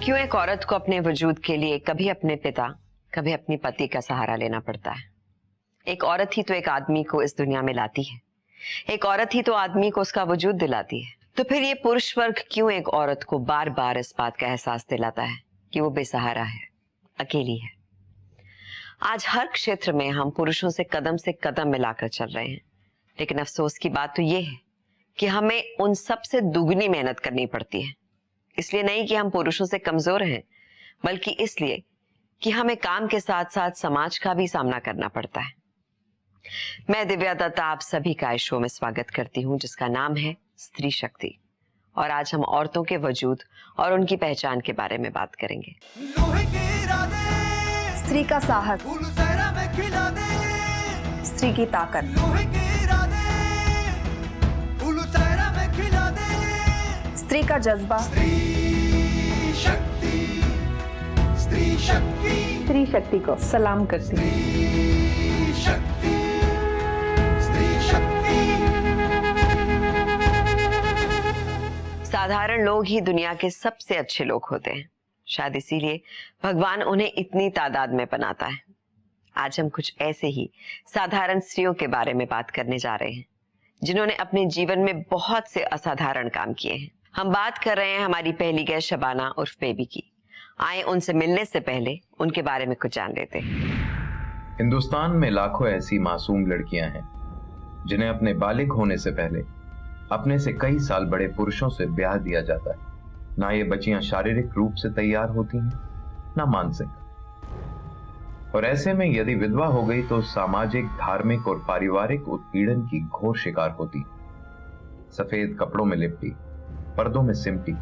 क्यों एक औरत को अपने वजूद के लिए कभी अपने पिता कभी अपनी पति का सहारा लेना पड़ता है? एक औरत ही तो एक आदमी को इस दुनिया में लाती है, एक औरत ही तो आदमी को उसका वजूद दिलाती है। तो फिर ये पुरुष वर्ग क्यों एक औरत को बार बार इस बात का एहसास दिलाता है कि वो बेसहारा है, अकेली है? आज हर क्षेत्र में हम पुरुषों से कदम मिलाकर चल रहे हैं, लेकिन अफसोस की बात तो ये है कि हमें उन सबसे दुगनी मेहनत करनी पड़ती है। इसलिए नहीं कि हम पुरुषों से कमजोर हैं, बल्कि इसलिए कि हमें काम के साथ साथ समाज का भी सामना करना पड़ता है। मैं दिव्या दत्ता आप सभी का इस शो में स्वागत करती हूं, जिसका नाम है स्त्री शक्ति। और आज हम औरतों के वजूद और उनकी पहचान के बारे में बात करेंगे। स्त्री का साहस, स्त्री की ताकत, स्त्री का जज्बा, स्त्री शक्ति को सलाम करती हूँ। साधारण लोग ही दुनिया के सबसे अच्छे लोग होते हैं, शायद इसीलिए भगवान उन्हें इतनी तादाद में बनाता है। आज हम कुछ ऐसे ही साधारण स्त्रियों के बारे में बात करने जा रहे हैं, जिन्होंने अपने जीवन में बहुत से असाधारण काम किए हैं। हम बात कर रहे हैं हमारी पहली गेस्ट शबाना उर्फ बेबी की। आए उनसे मिलने से पहले उनके बारे में कुछ जान लेते हैं। हिंदुस्तान में लाखों ऐसी मासूम लड़कियां हैं जिन्हें अपने बालिग होने से पहले अपने से कई साल बड़े पुरुषों से ब्याह दिया जाता है। ना ये बच्चियां शारीरिक रूप से तैयार होती हैं, ना मानसिक। और ऐसे में यदि विधवा हो गई तो सामाजिक, धार्मिक और पारिवारिक उत्पीड़न की घोर शिकार होती। सफेद कपड़ों में लिपटी, पर्दों में सिमटी,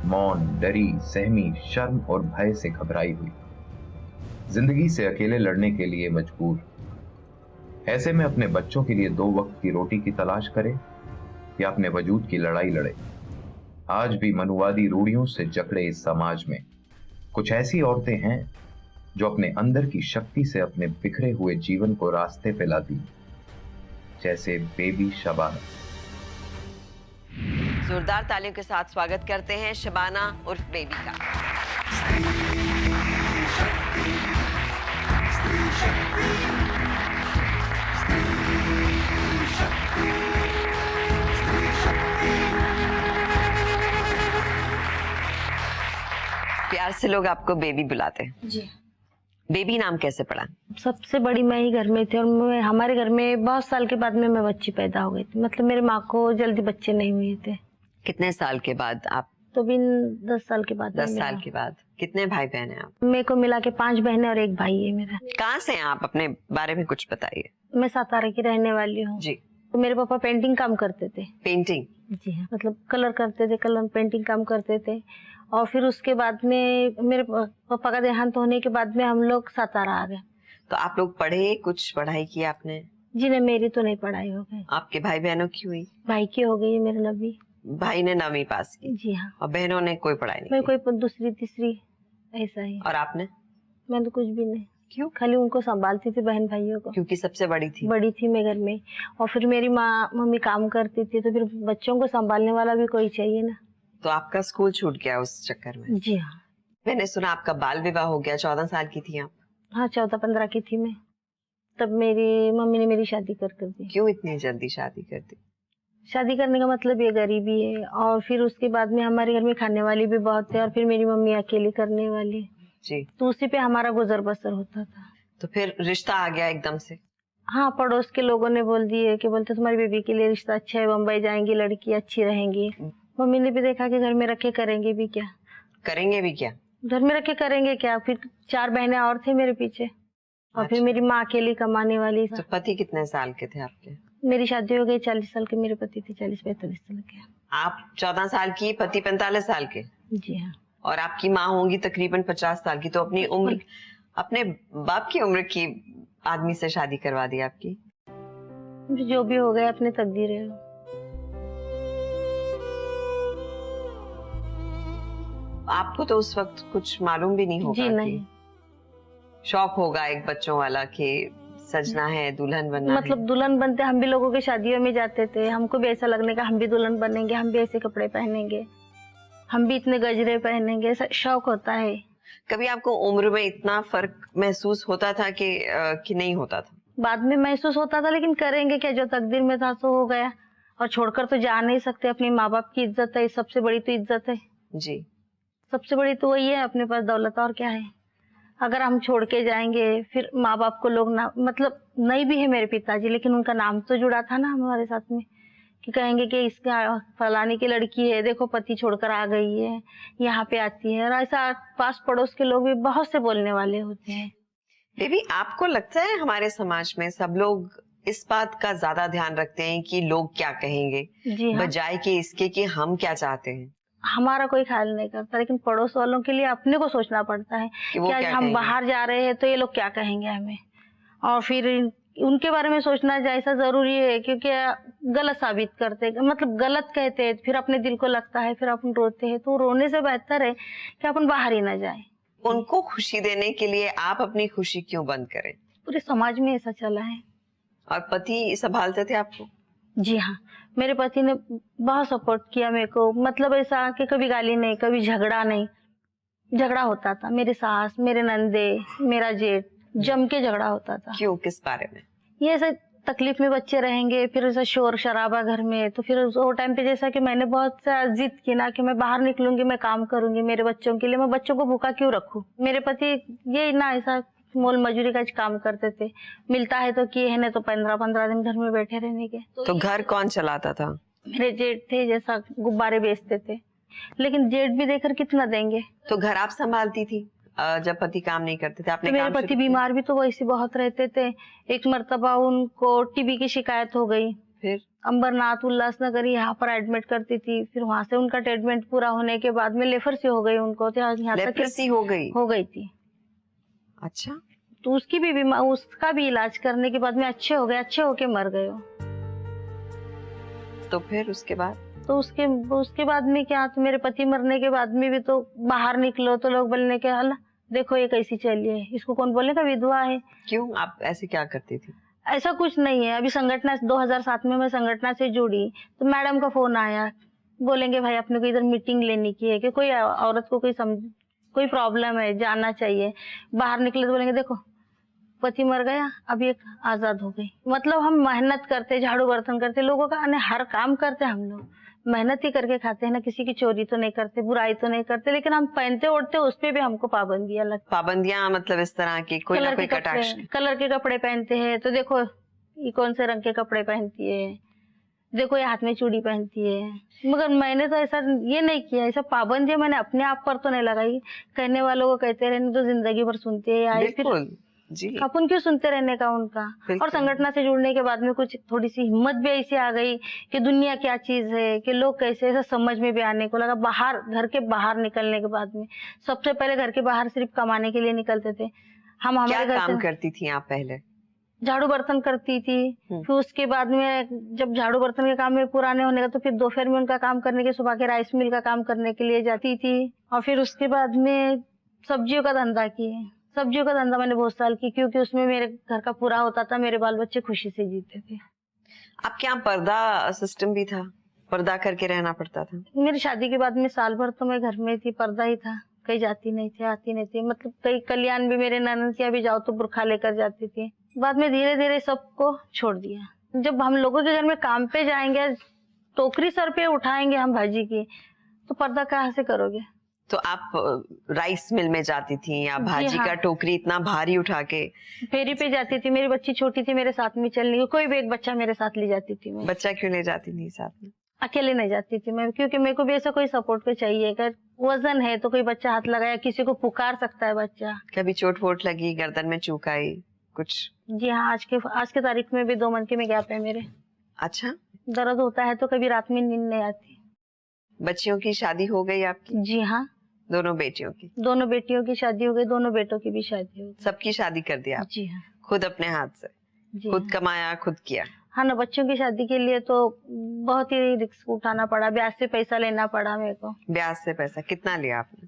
मौन, डरी, सहमी, शर्म और भय से घबराई हुई, जिंदगी से अकेले लड़ने के लिए मजबूर। ऐसे में अपने बच्चों के लिए 2 वक्त की रोटी की तलाश करे या अपने वजूद की लड़ाई लड़े। आज भी मनुवादी रूढ़ियों से जकड़े इस समाज में कुछ ऐसी औरतें हैं जो अपने अंदर की शक्ति से अपने बिखरे हुए जीवन को रास्ते पे लाती, जैसे बेबी शबाना। जोरदार तालियों के साथ स्वागत करते हैं शबाना उर्फ बेबी का। प्यार से लोग आपको बेबी बुलाते हैं जी। बेबी नाम कैसे पड़ा? सबसे बड़ी मैं ही घर में थी और हमारे घर में बहुत साल के बाद में मैं बच्ची पैदा हो गई थी। मतलब मेरी माँ को जल्दी बच्चे नहीं हुए थे। कितने साल के बाद आप? तो भी 10 साल के बाद। 10 साल के बाद। कितने भाई बहन हैं आप? मेरे को मिला के 5 बहनें और 1 भाई है मेरा। कहाँ से हैं आप? अपने बारे में कुछ बताइए। मैं सातारा की रहने वाली हूँ जी। तो मेरे पापा पेंटिंग काम करते थे। पेंटिंग? जी हाँ, मतलब कलर करते थे, कलर पेंटिंग काम करते थे। और फिर उसके बाद में मेरे पापा का देहांत होने के बाद में हम लोग सातारा आ गए। तो आप लोग पढ़े, कुछ पढ़ाई की आपने? जी नहीं, मेरी तो नहीं पढ़ाई हो गई। आपके भाई बहनों की हुई? भाई की हो गई है, मेरे 9वीं। भाई ने 9वीं पास की? जी हाँ। और बहनों ने कोई पढ़ाई नहीं? मैं कोई 2री 3री ऐसा ही। और आपने? मैं तो कुछ भी नहीं। क्यों? खाली उनको संभालती थी, बहन भाइयों को। क्योंकि सबसे बड़ी थी? बड़ी थी मैं घर में। और फिर मेरी मम्मी काम करती थी, तो फिर बच्चों को संभालने वाला भी कोई चाहिए ना। तो आपका स्कूल छूट गया उस चक्कर में? जी हाँ। मैंने सुना आपका बाल विवाह हो गया, 14 साल की थी आप? हाँ, 14-15 की थी मैं। तब मेरी मम्मी ने मेरी शादी कर दी। क्यों इतनी जल्दी शादी कर दी? शादी करने का मतलब ये गरीबी है, और फिर उसके बाद में हमारे घर में खाने वाली भी बहुत थे, और फिर मेरी मम्मी अकेली करने वाली जी, तो उसी पे हमारा गुजर बसर होता था। तो फिर रिश्ता आ गया एकदम से? हाँ, पड़ोस के लोगों ने बोल दिए कि बोलते तुम्हारी बेबी के लिए रिश्ता अच्छा है, बम्बई जाएंगी, लड़की अच्छी रहेंगी। मम्मी ने भी देखा कि घर में रखे करेंगे भी क्या। करेंगे भी क्या? घर में रखे करेंगे क्या। फिर 4 बहनें और थे मेरे पीछे, और फिर मेरी माँ अकेली कमाने वाली। तो पति कितने साल के थे आपके? मेरी शादी हो गई 40 साल के, मेरे पति थे 40-45 साल के। आप 14 साल की, पति 45 साल के? जी हाँ। और आपकी माँ होंगी तकरीबन 50 साल की। तो अपनी उम्र, अपने बाप की उम्र की आदमी से शादी करवा दी आपकी? जो भी हो गया अपने तकदीर है। आपको तो उस वक्त कुछ मालूम भी नहीं होगा? जी नहीं। शौक होगा एक बच्चों वाला कि सजना है, दुल्हन बनना मतलब है। दुल्हन बनते, हम भी लोगों के शादियों में जाते थे, हमको भी ऐसा लगने का हम भी दुल्हन बनेंगे, हम भी ऐसे कपड़े पहनेंगे। हम भी इतने गजरे पहनेंगे, ऐसा शौक होता है। कभी आपको उम्र में इतना फर्क महसूस होता था कि नहीं होता था? बाद में महसूस होता था, लेकिन करेंगे क्या, जो तकदीर में था सो हो गया। और छोड़कर तो जा नहीं सकते, अपने माँ बाप की इज्जत है, सबसे बड़ी तो इज्जत है जी। सबसे बड़ी तो वही है, अपने पास दौलत और क्या है। अगर हम छोड़ के जाएंगे फिर माँ बाप को लोग ना, मतलब नहीं भी है मेरे पिताजी, लेकिन उनका नाम तो जुड़ा था ना हमारे साथ में, कि कहेंगे कि इसका फलानी की लड़की है, देखो पति छोड़कर आ गई है, यहाँ पे आती है। और ऐसा पास पड़ोस के लोग भी बहुत से बोलने वाले होते हैं। बेबी, आपको लगता है हमारे समाज में सब लोग इस बात का ज्यादा ध्यान रखते हैं कि लोग क्या कहेंगे, जी हाँ, बजाय कि इसके कि हम क्या चाहते हैं? हमारा कोई ख्याल नहीं करता, लेकिन पड़ोस वालों के लिए अपने को सोचना पड़ता है कि वो कि आज क्या हम कहेंगे? बाहर जा रहे हैं तो ये लोग क्या कहेंगे हमें, और फिर उनके बारे में सोचना जैसा जरूरी है, क्योंकि गलत साबित करते, मतलब गलत कहते हैं, फिर अपने दिल को लगता है, फिर अपन रोते हैं। तो रोने से बेहतर है कि अपन बाहर ही ना जाए। उनको खुशी देने के लिए आप अपनी खुशी क्यों बंद करें? पूरे समाज में ऐसा चला है। और पति संभालते थे आपको? जी हाँ, मेरे पति ने बहुत सपोर्ट किया मेरे को, मतलब ऐसा कि कभी गाली नहीं, कभी झगड़ा नहीं। झगड़ा होता था, मेरे सास, मेरे नंदे, मेरा जेठ, जम के झगड़ा होता था। क्यों, किस बारे में? ये ऐसे तकलीफ में बच्चे रहेंगे, फिर ऐसा शोर शराबा घर में, तो फिर वो टाइम पे जैसा कि मैंने बहुत सा जिद की ना कि मैं बाहर निकलूंगी, मैं काम करूंगी मेरे बच्चों के लिए, मैं बच्चों को भूखा क्यों रखूं। मेरे पति ये ना ऐसा मोल मजूरी का काम करते थे, मिलता है तो किए है, नहीं तो 15-15 दिन घर में बैठे रहने के। तो घर कौन चलाता था? मेरे जेठ थे, जैसा गुब्बारे बेचते थे, लेकिन जेठ भी देकर कितना देंगे। तो घर आप संभालती थी जब पति काम नहीं करते थे? आपने तो मेरे काम पति शुरू किया? बीमार भी तो वैसे बहुत रहते थे। एक मर्तबा उनको टीबी की शिकायत हो गई, फिर अंबरनाथ उल्लासनगर यहाँ पर एडमिट करती थी। फिर वहां से उनका ट्रीटमेंट पूरा होने के बाद में लेप्रोसी हो गई उनको, तो यहाँ तक लेप्रोसी हो गई? हो गई थी। अच्छा। तो उसकी भी उसका भी इलाज करने के बाद में अच्छे हो गए, अच्छे होके मर गए वो। तो फिर उसके बाद? तो उसके बाद में क्या, तो मेरे पति मरने के बाद में भी तो बाहर निकलो तो लोग बोलने के, अल्लाह देखो ये कैसी चली है, इसको कौन बोलेगा विधवा है। क्यों, आप ऐसे क्या करती थी? ऐसा कुछ नहीं है। अभी संगठन 2007 में मैं संगठन से जुड़ी, तो मैडम का फोन आया, बोलेंगे भाई अपने को इधर मीटिंग लेने की है कि कोई औरत को कोई प्रॉब्लम है, जाना चाहिए। बाहर निकले तो बोलेंगे देखो पति मर गया, अब ये आजाद हो गई। मतलब हम मेहनत करते, झाड़ू बर्तन करते, लोगों का हर काम करते, हम लोग मेहनत ही करके खाते हैं ना, किसी की चोरी तो नहीं करते, बुराई तो नहीं करते, लेकिन हम पहनते ओढ़ते उस पे भी हमको पाबंदियां लगती। पाबंदियां मतलब इस तरह की कोई ना कोई कटाक्ष? कलर के कपड़े पहनते हैं, तो देखो ये कौन से रंग के कपड़े पहनती है, देखो ये हाथ में चूड़ी पहनती है। मगर मैंने तो ऐसा ये नहीं किया, ऐसा पाबंदियां मैंने अपने आप पर तो नहीं लगाई। कहने वालों को कहते रहने तो जिंदगी भर सुनते आए, फिर जी। अपन क्यों सुनते रहने का उनका। और संगठन से जुड़ने के बाद में कुछ थोड़ी सी हिम्मत भी ऐसी आ गई कि दुनिया क्या चीज है, कि लोग कैसे, ऐसा समझ में भी आने को लगा। बाहर, घर के बाहर निकलने के बाद में, सबसे पहले घर के बाहर सिर्फ कमाने के लिए निकलते थे हम। हमारे घर काम करती थी आप पहले? झाड़ू बर्तन करती थी। फिर उसके बाद में जब झाड़ू बर्तन के काम में पुराने होने का, तो फिर दोपहर में उनका काम करने के, सुबह के राइस मिल का काम करने के लिए जाती थी। और फिर उसके बाद में सब्जियों का धंधा किए। सब्जियों का धंधा मैंने बहुत साल की, क्योंकि उसमें मेरे घर का पूरा होता था, मेरे बाल बच्चे खुशी से जीते थे। आपके यहाँ पर्दा सिस्टम भी था? पर्दा करके रहना पड़ता था? मेरी शादी के बाद में साल भर तो मैं घर में थी, पर्दा ही था, कहीं जाती नहीं थी, आती नहीं थी। मतलब कई कल्याण भी, मेरे ननद के यहाँ भी जाओ तो बुरखा लेकर जाती थी। बाद में धीरे धीरे सबको छोड़ दिया। जब हम लोगों के घर में काम पे जाएंगे, टोकरी सर पे उठाएंगे हम भाजी की, तो पर्दा कहाँ से करोगे। तो आप राइस मिल में जाती थी या भाजी का टोकरी इतना भारी उठा के? फेरी पे जाती थी, मेरी बच्ची छोटी थी, मेरे साथ में चलने की, कोई भी एक बच्चा मेरे साथ ले जाती थी मैं। बच्चा क्यों ले जाती थी साथ में? अकेले नहीं जाती थी मैं, क्योंकि मेरे को भी ऐसा कोई सपोर्ट को चाहिए। अगर वजन है तो कोई बच्चा हाथ लगाया, किसी को पुकार सकता है बच्चा। कभी चोट वोट लगी, गर्दन में चूक आई कुछ? जी हाँ, आज के तारीख में भी 2 मंथ में गैप है मेरे। अच्छा। दर्द होता है तो कभी रात में नींद नहीं आती। बच्चियों की शादी हो गई आपकी? जी हाँ, दोनों बेटियों की? दोनों बेटियों की शादी हो गई, दोनों बेटों की भी शादी हो गई। सबकी शादी कर दिया? जी हाँ। खुद अपने हाथ से? खुद कमाया, खुद किया? हाँ ना, बच्चों की शादी के लिए तो बहुत ही रिस्क उठाना पड़ा, ब्याज से पैसा लेना पड़ा मेरे को। ब्याज से पैसा कितना लिया आपने?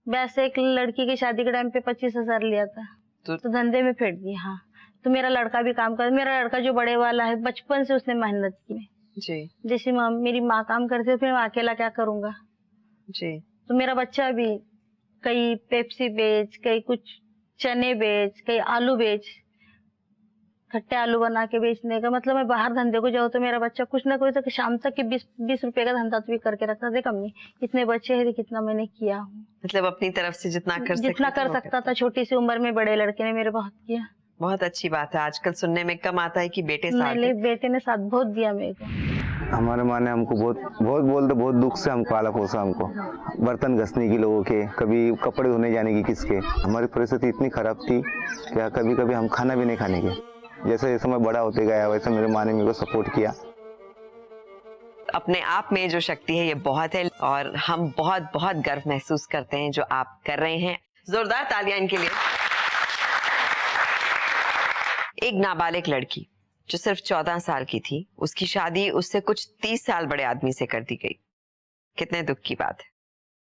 ब्याज से एक लड़की की शादी के टाइम पे 25,000 लिया था, तो धंधे में फेंक दिया। हाँ, तो मेरा लड़का भी काम कर, मेरा लड़का जो बड़े वाला है, बचपन से उसने मेहनत की जी। जैसे मेरी माँ काम करती है, फिर मैं अकेला क्या करूंगा। जी। तो मेरा बच्चा भी कई पेप्सी बेच, कई कुछ चने बेच, कई आलू बेच, खट्टे आलू बना के बेचने का मतलब मैं बाहर धंधे को जाऊँ तो मेरा बच्चा कुछ ना कुछ तो शाम तक के 20 रुपए का धंधा तो भी करके रखता। देख अम्मी इतने बच्चे हैं, कितना मैंने किया हूँ। मतलब अपनी तरफ से जितना कर सकता था, छोटी सी उम्र में बड़े लड़के ने मेरे बहुत किया। बहुत अच्छी बात है। आजकल सुनने में कम आता है कि बेटे साथ मेरे बेटे ने साथ बहुत दिया मेरे को। हमारे माँ ने हमको बहुत दुख से हमको पाला पोसा, हमको बर्तन घसने की लोगों के, कभी कपड़े धोने जाने की किसके। हमारी परिस्थिति इतनी खराब थी कि कभी कभी हम खाना भी नहीं खाने के। जैसे जैसे मैं बड़ा होते गया वैसे मेरे माँ ने मेरे को सपोर्ट किया। अपने आप में जो शक्ति है ये बहुत है और हम बहुत बहुत गर्व महसूस करते हैं जो आप कर रहे हैं। जोरदार तालियां इनके लिए। एक नाबालिग लड़की जो सिर्फ 14 साल की थी, उसकी शादी उससे कुछ 30 साल बड़े आदमी से कर दी गई। कितने दुख की बात है।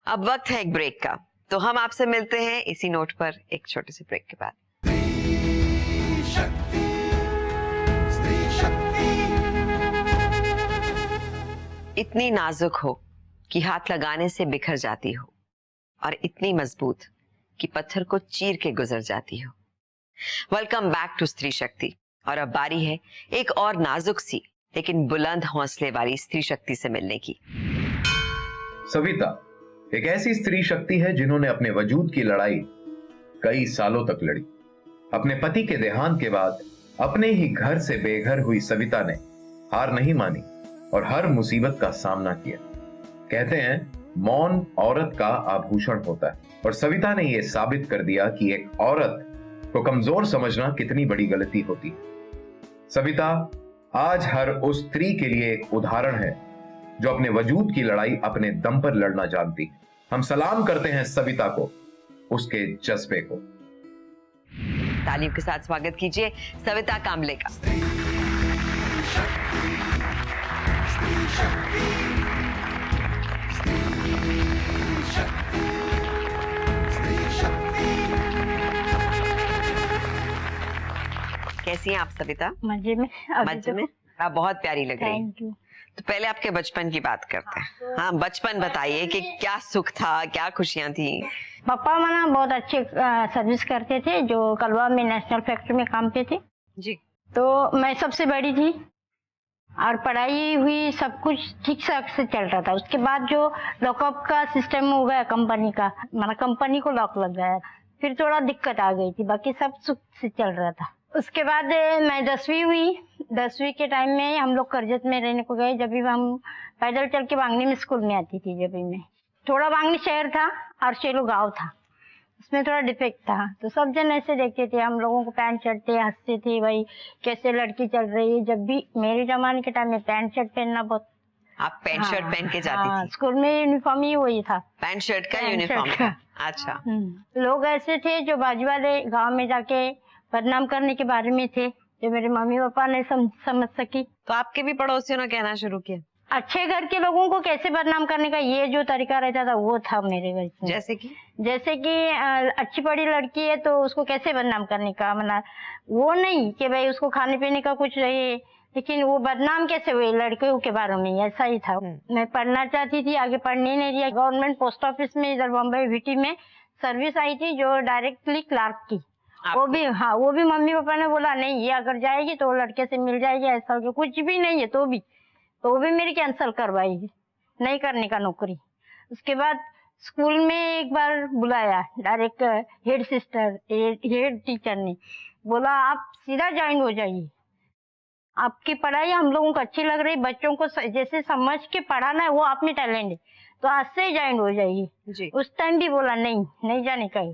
अब वक्त है एक ब्रेक का, तो हम आपसे मिलते हैं इसी नोट पर एक छोटे से ब्रेक के बाद। इतनी नाजुक हो कि हाथ लगाने से बिखर जाती हो और इतनी मजबूत कि पत्थर को चीर के गुजर जाती हो। वेलकम बैक टू स्त्री शक्ति। और अब बारी है एक और नाजुक सी लेकिन बुलंद हौसले वाली स्त्री शक्ति से मिलने की। सविता एक ऐसी स्त्री शक्ति है जिन्होंने अपने वजूद की लड़ाई कई सालों तक लड़ी। अपने पति के देहांत के बाद अपने ही घर से बेघर हुई सविता ने हार नहीं मानी और हर मुसीबत का सामना किया। कहते हैं मौन औरत का आभूषण होता है और सविता ने यह साबित कर दिया कि एक औरत को कमजोर समझना कितनी बड़ी गलती होती है। सविता आज हर उस स्त्री के लिए एक उदाहरण है जो अपने वजूद की लड़ाई अपने दम पर लड़ना जानती है। हम सलाम करते हैं सविता को, उसके जज्बे को। तालियों के साथ स्वागत कीजिए सविता कामले का। कैसी हैं आप सविता? मजे में। मजे में? आप बहुत प्यारी लग रही हैं। Thank you. तो पहले आपके बचपन की बात करते हैं। हाँ, बचपन बताइए कि क्या सुख था, क्या खुशियां थी? पापा मना बहुत अच्छे सर्विस करते थे, जो कलवा में नेशनल फैक्ट्री में काम पे थे जी। तो मैं सबसे बड़ी थी और पढ़ाई हुई, सब कुछ ठीक से चल रहा था। उसके बाद जो लॉकअप का सिस्टम हो गया कंपनी का, माना कंपनी को लॉक लग गया, फिर थोड़ा दिक्कत आ गई थी, बाकी सब सुख से चल रहा था। उसके बाद मैं 10वीं हुई। 10वीं के टाइम में हम लोग करजत में रहने को गए। जब भी हम पैदल चल के बांगनी में स्कूल में आती थी, जब भी मैं थोड़ा बांगनी शहर था और शेलो गांव था, उसमें थोड़ा डिफेक्ट था। तो सब जन ऐसे देखते थे, हम लोगों को पैंट शर्ट थे, हंसते थे, भाई कैसे लड़की चल रही है। जब भी मेरे जमाने के टाइम में पैंट शर्ट पहनना बहुत। आप पैंट शर्ट पहन के जाती थी? स्कूल में यूनिफॉर्म ही वही था, पैंट शर्ट का यूनिफॉर्म। अच्छा। लोग ऐसे थे जो बाजू वाले गाँव में जाके बदनाम करने के बारे में थे, जो मेरे मम्मी पापा ने समझ सकी। तो आपके भी पड़ोसियों ने कहना शुरू किया? अच्छे घर के लोगों को कैसे बदनाम करने का ये जो तरीका रहता था वो था मेरे घर में। जैसे कि अच्छी पढ़ी लड़की है तो उसको कैसे बदनाम करने का, मतलब वो नहीं कि भाई उसको खाने पीने का कुछ रहे, लेकिन वो बदनाम कैसे हुए लड़कियों के बारे में, ऐसा ही था। मैं पढ़ना चाहती थी, आगे पढ़ने नहीं दिया। गवर्नमेंट पोस्ट ऑफिस में इधर बॉम्बे VT में सर्विस आई थी, जो डायरेक्टली क्लार्क की। वो भी वो भी मम्मी पापा ने बोला नहीं, ये अगर जाएगी तो लड़के से मिल जाएगी, ऐसा कुछ भी नहीं है। तो भी मेरी कैंसिल करवाई, नहीं करने का नौकरी। उसके बाद स्कूल में एक बार बुलाया डायरेक्ट हेड टीचर ने, बोला आप सीधा ज्वाइन हो जाइए, आपकी पढ़ाई हम लोगों को अच्छी लग रही, बच्चों को जैसे समझ के पढ़ाना है वो आप में टैलेंट है, तो आज से ज्वाइन हो जाइए। उस टाइम भी बोला नहीं जाने का।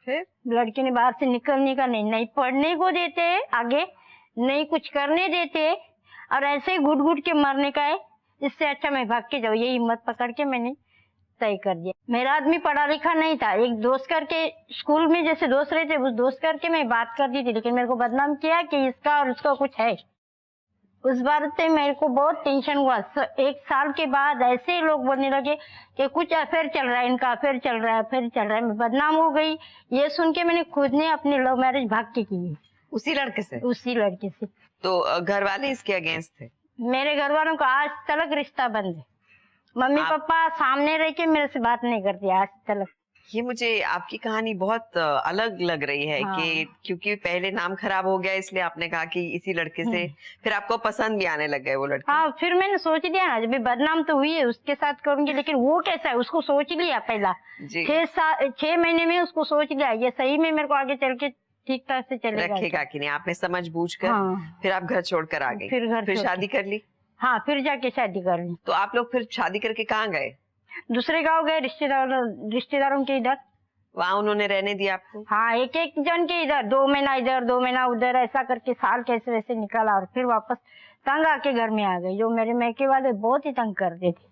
फिर लड़की ने बाहर से निकलने का नहीं पढ़ने को देते आगे, नहीं कुछ करने देते, और ऐसे ही घुट के मरने का है। इससे अच्छा मैं भाग के जाऊँ, ये हिम्मत पकड़ के मैंने तय कर दिया। मेरा आदमी पढ़ा लिखा नहीं था, एक दोस्त करके स्कूल में जैसे दोस्त रहते उस दोस्त करके मैं बात करती थी, लेकिन मेरे को बदनाम किया कि इसका और उसका कुछ है। उस बार से मेरे को बहुत टेंशन हुआ। 1 साल के बाद ऐसे लोग बोलने लगे कि कुछ अफेयर चल रहा है, इनका अफेयर चल रहा है। मैं बदनाम हो गई। ये सुन के मैंने खुद ने अपनी लव मैरिज भाग के की। उसी लड़के से? तो घर वाले इसके अगेंस्ट थे? मेरे घर वालों का आज तक रिश्ता बंद है। मम्मी पापा सामने रह के मेरे से बात नहीं करती आज तक। ये मुझे आपकी कहानी बहुत अलग लग रही है। हाँ। कि क्योंकि पहले नाम खराब हो गया इसलिए आपने कहा कि इसी लड़के से फिर आपको पसंद भी आने लग गए वो लड़के। हाँ, फिर मैंने सोच लिया ना, जब बदनाम तो हुई है उसके साथ करूंगी, लेकिन वो कैसा है उसको सोच लिया पहला। जी 6 महीने में उसको सोच लिया ये सही में मेरे को आगे चल के ठीक ठाक से चलेगा। रखेगा कि नहीं, आपने समझ बूझ कर हाँ। फिर आप घर छोड़कर आ गई। फिर शादी कर ली। हाँ, फिर जाके शादी कर ली। तो आप लोग फिर शादी करके कहाँ गए? दूसरे गाँव गए, रिश्तेदारों के इधर। वहाँ उन्होंने रहने दिया आपको? हाँ, एक एक जन के इधर 2 महीना इधर 2 महीना उधर, ऐसा करके साल कैसे वैसे निकाला और फिर वापस तंग आके घर में आ गई। जो मेरे मैके वाले बहुत ही तंग करते थे,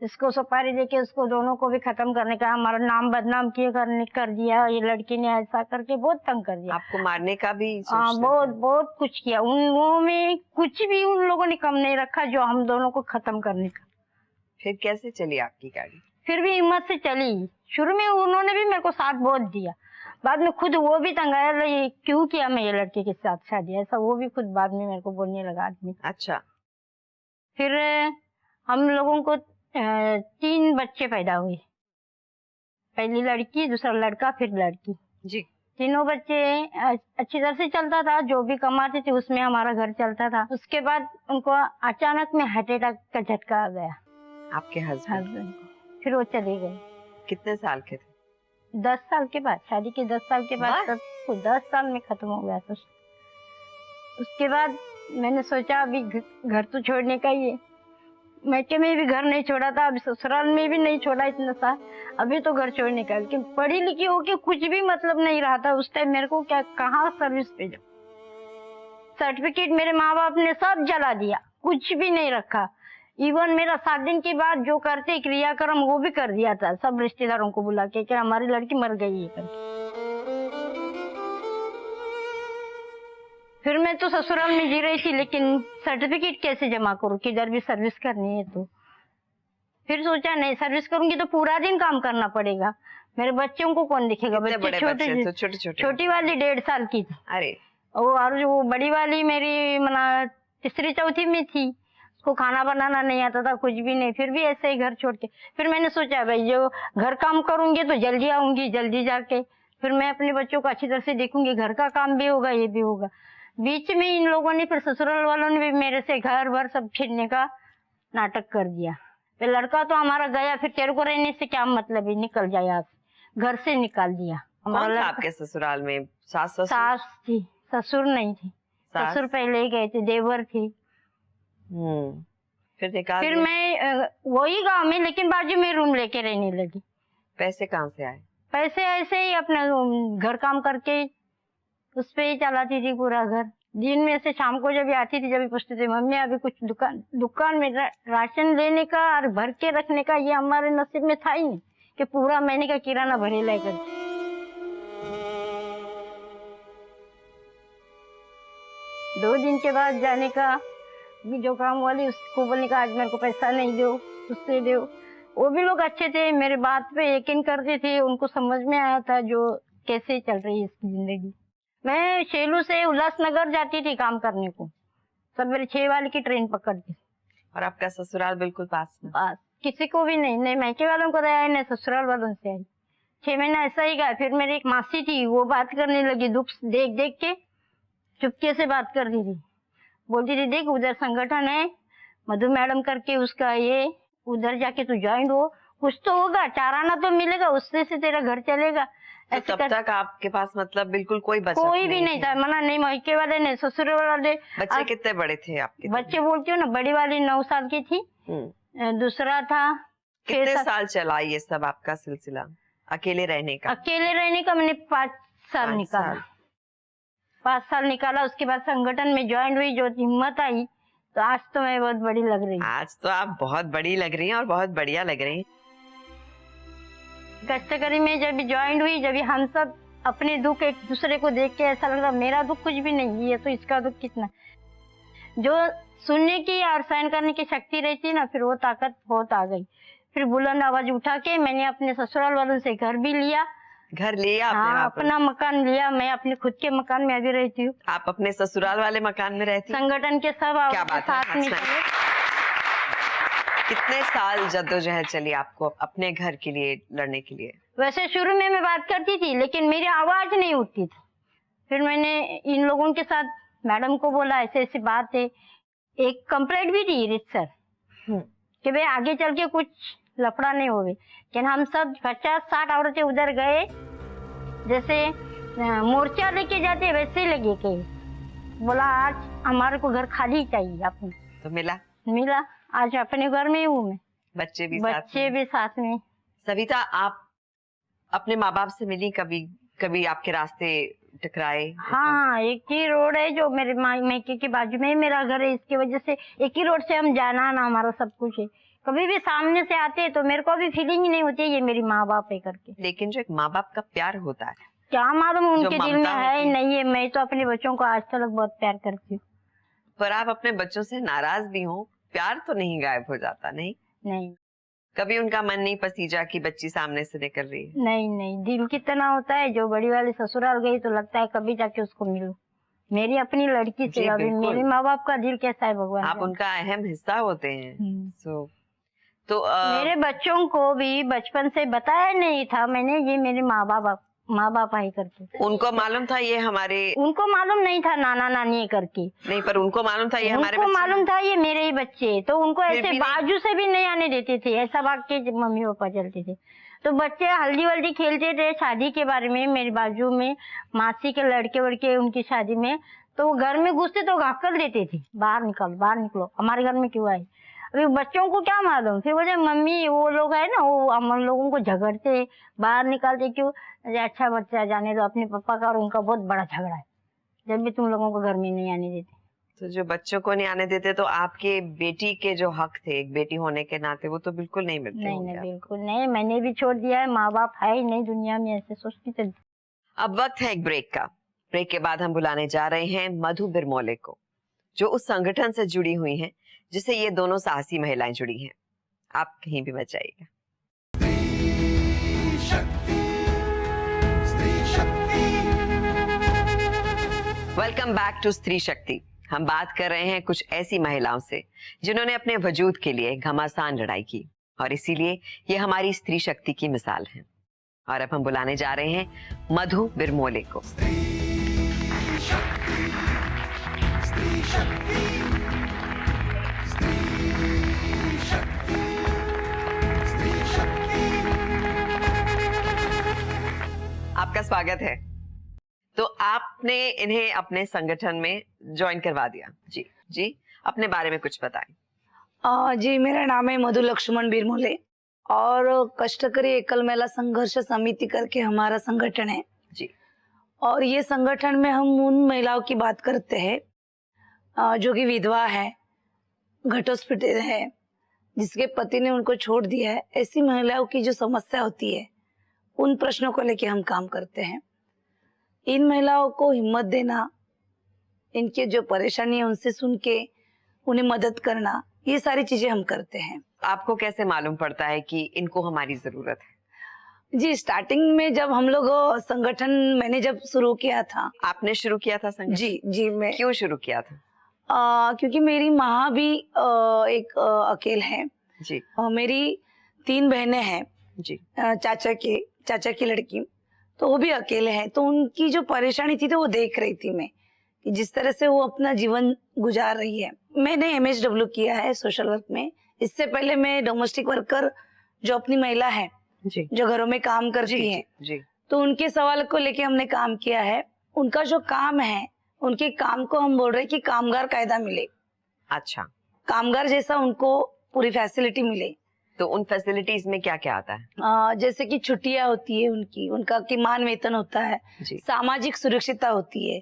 इसको सुपारी देके उसको दोनों को भी खत्म करने का, हमारा नाम बदनाम कर दिया। ये लड़की ने ऐसा करके बहुत तंग कर दिया। आपको मारने का भी हाँ, बहुत बहुत कुछ किया। उन लोगों में कुछ भी उन लोगों ने कम नहीं रखा जो हम दोनों को खत्म करने का। फिर कैसे चली आपकी गाड़ी? फिर भी हिम्मत से चली। शुरू में उन्होंने भी मेरे को साथ बहुत दिया, बाद में खुद वो भी तंग आया, ये क्यों किया मैं ये लड़के के साथ शादी, ऐसा वो भी खुद बाद में मेरे को बोलने लगा आदमी। अच्छा। फिर हम लोगों को 3 बच्चे पैदा हुए, पहली लड़की, दूसरा लड़का, फिर लड़की जी। तीनों बच्चे अच्छी तरह से चलता था, जो भी कमाते थे उसमें हमारा घर चलता था। उसके बाद उनको अचानक में हार्ट अटैक का झटका आ गया आपके हस्बैंड को, फिर वो चले गए। कितने साल के थे? 10 साल के बाद, शादी के 10 साल के बाद, सब कुछ 10 साल में खत्म हो गया था। उसके बाद मैंने सोचा अभी घर तो छोड़ने का ही है। मैके में भी घर नहीं छोड़ा था, अभी ससुराल में भी नहीं छोड़ा इतना साल, अभी तो घर छोड़ने का। लेकिन पढ़ी लिखी होके कुछ भी मतलब नहीं रहा था उस टाइम। मेरे को क्या कहाँ सर्विस पे जाऊं, सर्टिफिकेट मेरे माँ बाप ने सब जला दिया, कुछ भी नहीं रखा। इवन मेरा 7 दिन के बाद जो करते क्रियाक्रम वो भी कर दिया था, सब रिश्तेदारों को बुला के कि हमारी लड़की मर गई है करके। फिर मैं तो ससुराल में जी रही थी, लेकिन सर्टिफिकेट कैसे जमा करूं, किधर भी सर्विस करनी है। तो फिर सोचा नहीं, सर्विस करूंगी तो पूरा दिन काम करना पड़ेगा, मेरे बच्चों को कौन देखेगा। बच्चे छोटे, छोटी वाली 1.5 साल की थी। अरे और जो बड़ी वाली मेरी मना 3री 4थी में थी, उसको खाना बनाना नहीं आता था, कुछ भी नहीं। फिर भी ऐसे ही घर छोड़ के फिर मैंने सोचा भाई जो घर काम करूंगी तो जल्दी आऊंगी, जल्दी जाके फिर मैं अपने बच्चों को अच्छी तरह से देखूंगी, घर का काम भी होगा, ये भी होगा। बीच में इन लोगों ने, फिर ससुराल वालों ने भी मेरे से घर भर सब छीनने का नाटक कर दिया। फिर लड़का तो हमारा गया, फिर तेरे को रहने से क्या मतलब है, निकल जाए यहाँ से, घर से निकाल दिया। हमारा आपके ससुराल में सास थी, ससुर नहीं थी। ससुर पहले ही गए थे, देवर थी। फिर मैं वही गांव में, लेकिन बाजू में रूम लेके रहने लगी। पैसे कहाँ से आए? पैसे ऐसे ही अपना घर काम करके उस पे ही चलाती थी पूरा घर। दिन में से शाम को जब आती थी, जब पूछते थे मम्मी अभी कुछ दुकान में राशन लेने का और भर के रखने का, ये हमारे नसीब में था ही नहीं कि पूरा महीने का किराना भरे लेकर। 2 दिन के बाद जाने का, जो काम वाली उसको बोलने का आज मेरे को पैसा नहीं दो, उससे दो। वो भी लोग अच्छे थे, मेरे बात पे यकीन करते थे, उनको समझ में आया था जो कैसे चल रही है इसकी जिंदगी। मैं शेलू से उल्लासनगर जाती थी काम करने को, सवेरे 6 वाली की ट्रेन पकड़ती। और आपका ससुराल बिल्कुल पास में? पास, किसी को भी नहीं मैके वालों को दया, नहीं ससुराल वालों से आई। 6 महीना ऐसा ही गया। फिर मेरी एक मासी थी, वो बात करने लगी, दुख देख देख के चुपके से बात करती थी, बोलती थी देख उधर संगठन है मधु मैडम करके, उसका ये उधर जाके तू ज्वाइन हो, कुछ तो होगा, चाराना तो मिलेगा, उससे से तेरा घर चलेगा। तो तब तक आपके पास मतलब बिल्कुल कोई बचत कोई भी नहीं था, मना नहीं मायके वाले नहीं ससुर वाले। बच्चे कितने बड़े थे आपके? बच्चे बोलती हूँ ना, बड़ी वाली 9 साल की थी, दूसरा था। कितने साल चला ये सब आपका सिलसिला अकेले रहने का? अकेले रहने का मैंने 5 साल निकाला। 5 साल निकाला। उसके बाद संगठन में ज्वाइन हुई, जो हिम्मत आई, तो आज तो मैं बहुत बड़ी लग रही हूँ। आज तो आप बहुत बड़ी लग रही हैं और बहुत बढ़िया लग रही हैं। कष्टकरी में जब ज्वाइन हुई, जब हम सब अपने दुख एक दूसरे को देख के ऐसा लगा मेरा दुख कुछ भी नहीं है तो इसका दुख कितना। जो सुनने की और सहन करने की शक्ति रहती ना, फिर वो ताकत बहुत आ गई। फिर बुलंद आवाज उठा के मैंने अपने ससुराल वालों से घर भी लिया। घर लिया आपने? हाँ, अपना मकान लिया। मैं अपने खुद के मकान में अभी रहती हूँ। आप अपने ससुराल वाले मकान में रहती? संगठन के सब क्या बात साथ में। कितने साल जद्दोजहद चली आपको अपने घर के लिए लड़ने के लिए? वैसे शुरू में मैं बात करती थी लेकिन मेरी आवाज नहीं उठती थी। फिर मैंने इन लोगों के साथ मैडम को बोला ऐसे ऐसी बात है, एक कंप्लेंट भी दी रितसर कि भाई आगे चल के कुछ लफड़ा नहीं होवे। कि हम सब 50-60 औरतें उधर गए, जैसे मोर्चा लेके जाते वैसे लगे के बोला आज हमारे को घर खाली चाहिए। अपने तो मिला आज अपने घर में हूँ मैं, बच्चे भी साथ में। सविता, आप अपने माँ बाप से मिली? कभी आपके रास्ते टकराए? हाँ, एक ही रोड है जो मेरे मायके के बाजू में ही मेरा घर है, इसकी वजह से एक ही रोड से हम जाना ना, हमारा सब कुछ है। कभी भी सामने से आते हैं तो मेरे को भी फीलिंग ही नहीं होती ये मेरी माँ बाप है करके। लेकिन जो एक माँ बाप का प्यार होता है, क्या मालूम उनके दिल में है नहीं है। मैं तो अपने बच्चों को आज तक बहुत प्यार करती हूँ। पर आप अपने बच्चों से नाराज भी हो, प्यार तो नहीं गायब हो जाता? नहीं, कभी उनका मन नहीं पसीजा कि बच्ची सामने से निकल रही है? नहीं, दिल कितना होता है। जो बड़ी वाली ससुराल गई तो लगता है कभी जाके उसको मिलूं, मेरी अपनी लड़की से। अभी मेरे माँ बाप का दिल कैसा है भगवान, आप उनका अहम हिस्सा होते हैं। तो मेरे बच्चों को भी बचपन से बताया नहीं था मैंने ये मेरे माँ बाप है करके। उनको मालूम था ये हमारे? उनको मालूम नहीं था नाना नानी करके। नहीं, पर उनको मालूम था ये हमारे बच्चे। मालूम था ये मेरे ही बच्चे। तो उनको ऐसे बाजू से भी नहीं आने देते थे, ऐसा भाग के मम्मी पापा चलते थे। तो बच्चे हल्दी वल्दी खेलते थे शादी के बारे में, मेरे बाजू में मासी के लड़के वड़के उनकी शादी में, तो वो घर में घुसते तो घाकर देते थे, बाहर निकलो, हमारे घर में क्यों आए। अभी बच्चों को क्या मालूम, फिर बोले मम्मी वो लोग है ना, वो हम लोगों को झगड़ते बाहर निकालते क्यों। अच्छा बच्चा जाने दो, अपने पापा का और उनका बहुत बड़ा झगड़ा है, जब भी तुम लोगों को घर में नहीं आने देते। तो जो बच्चों को नहीं आने देते, तो आपके बेटी के जो हक थे एक बेटी होने के नाते, वो तो बिल्कुल नहीं मिलते? नहीं, बिल्कुल नहीं। मैंने भी छोड़ दिया है, माँ बाप है ही नहीं दुनिया में, ऐसे सोचती चलती। अब वक्त है एक ब्रेक का। ब्रेक के बाद हम बुलाने जा रहे हैं मधु बिरमोले को, जो उस संगठन से जुड़ी हुई हैं जिससे ये दोनों साहसी महिलाएं जुड़ी हैं। आप कहीं भी मत जाइएगा। वेलकम बैक टू स्त्री शक्ति। हम बात कर रहे हैं कुछ ऐसी महिलाओं से जिन्होंने अपने वजूद के लिए घमासान लड़ाई की, और इसीलिए ये हमारी स्त्री शक्ति की मिसाल हैं। और अब हम बुलाने जा रहे हैं मधु बिरमोले को। आपका स्वागत है। तो आपने इन्हें अपने संगठन में ज्वाइन करवा दिया। जी, अपने बारे में कुछ बताएं। जी, मेरा नाम है मधु लक्ष्मण बिरमोले और कष्टकरी एकल महिला संघर्ष समिति करके हमारा संगठन है जी। और ये संगठन में हम उन महिलाओं की बात करते हैं जो कि विधवा है, घटोत्कच है, जिसके पति ने उनको छोड़ दिया है। ऐसी महिलाओं की जो समस्या होती है उन प्रश्नों को लेके हम काम करते हैं। इन महिलाओं को हिम्मत देना, इनके जो परेशानी है उनसे सुन के उन्हें मदद करना, ये सारी चीजें हम करते हैं। आपको कैसे मालूम पड़ता है कि इनको हमारी जरूरत है? जी, स्टार्टिंग में जब हम लोग संगठन मैंने जब शुरू किया था। आपने शुरू किया था संगठन? जी, मैं क्यों शुरू किया था? क्योंकि मेरी माँ भी एक अकेले है जी। मेरी 3 बहनें हैं जी। चाचा की लड़की, तो वो भी अकेले हैं। तो उनकी जो परेशानी थी तो वो देख रही थी मैं कि जिस तरह से वो अपना जीवन गुजार रही है। मैंने MSW किया है सोशल वर्क में। इससे पहले मैं डोमेस्टिक वर्कर, जो अपनी महिला है जी, जो घरों में काम करती है जी, तो उनके सवाल को लेके हमने काम किया है। उनका जो काम है, उनके काम को हम बोल रहे हैं कि कामगार कायदा मिले। अच्छा, कामगार जैसा उनको पूरी फैसिलिटी मिले। तो उन फैसिलिटीज में क्या क्या आता है? जैसे कि छुट्टियां होती है उनका किमान वेतन होता है, सामाजिक सुरक्षितता होती है।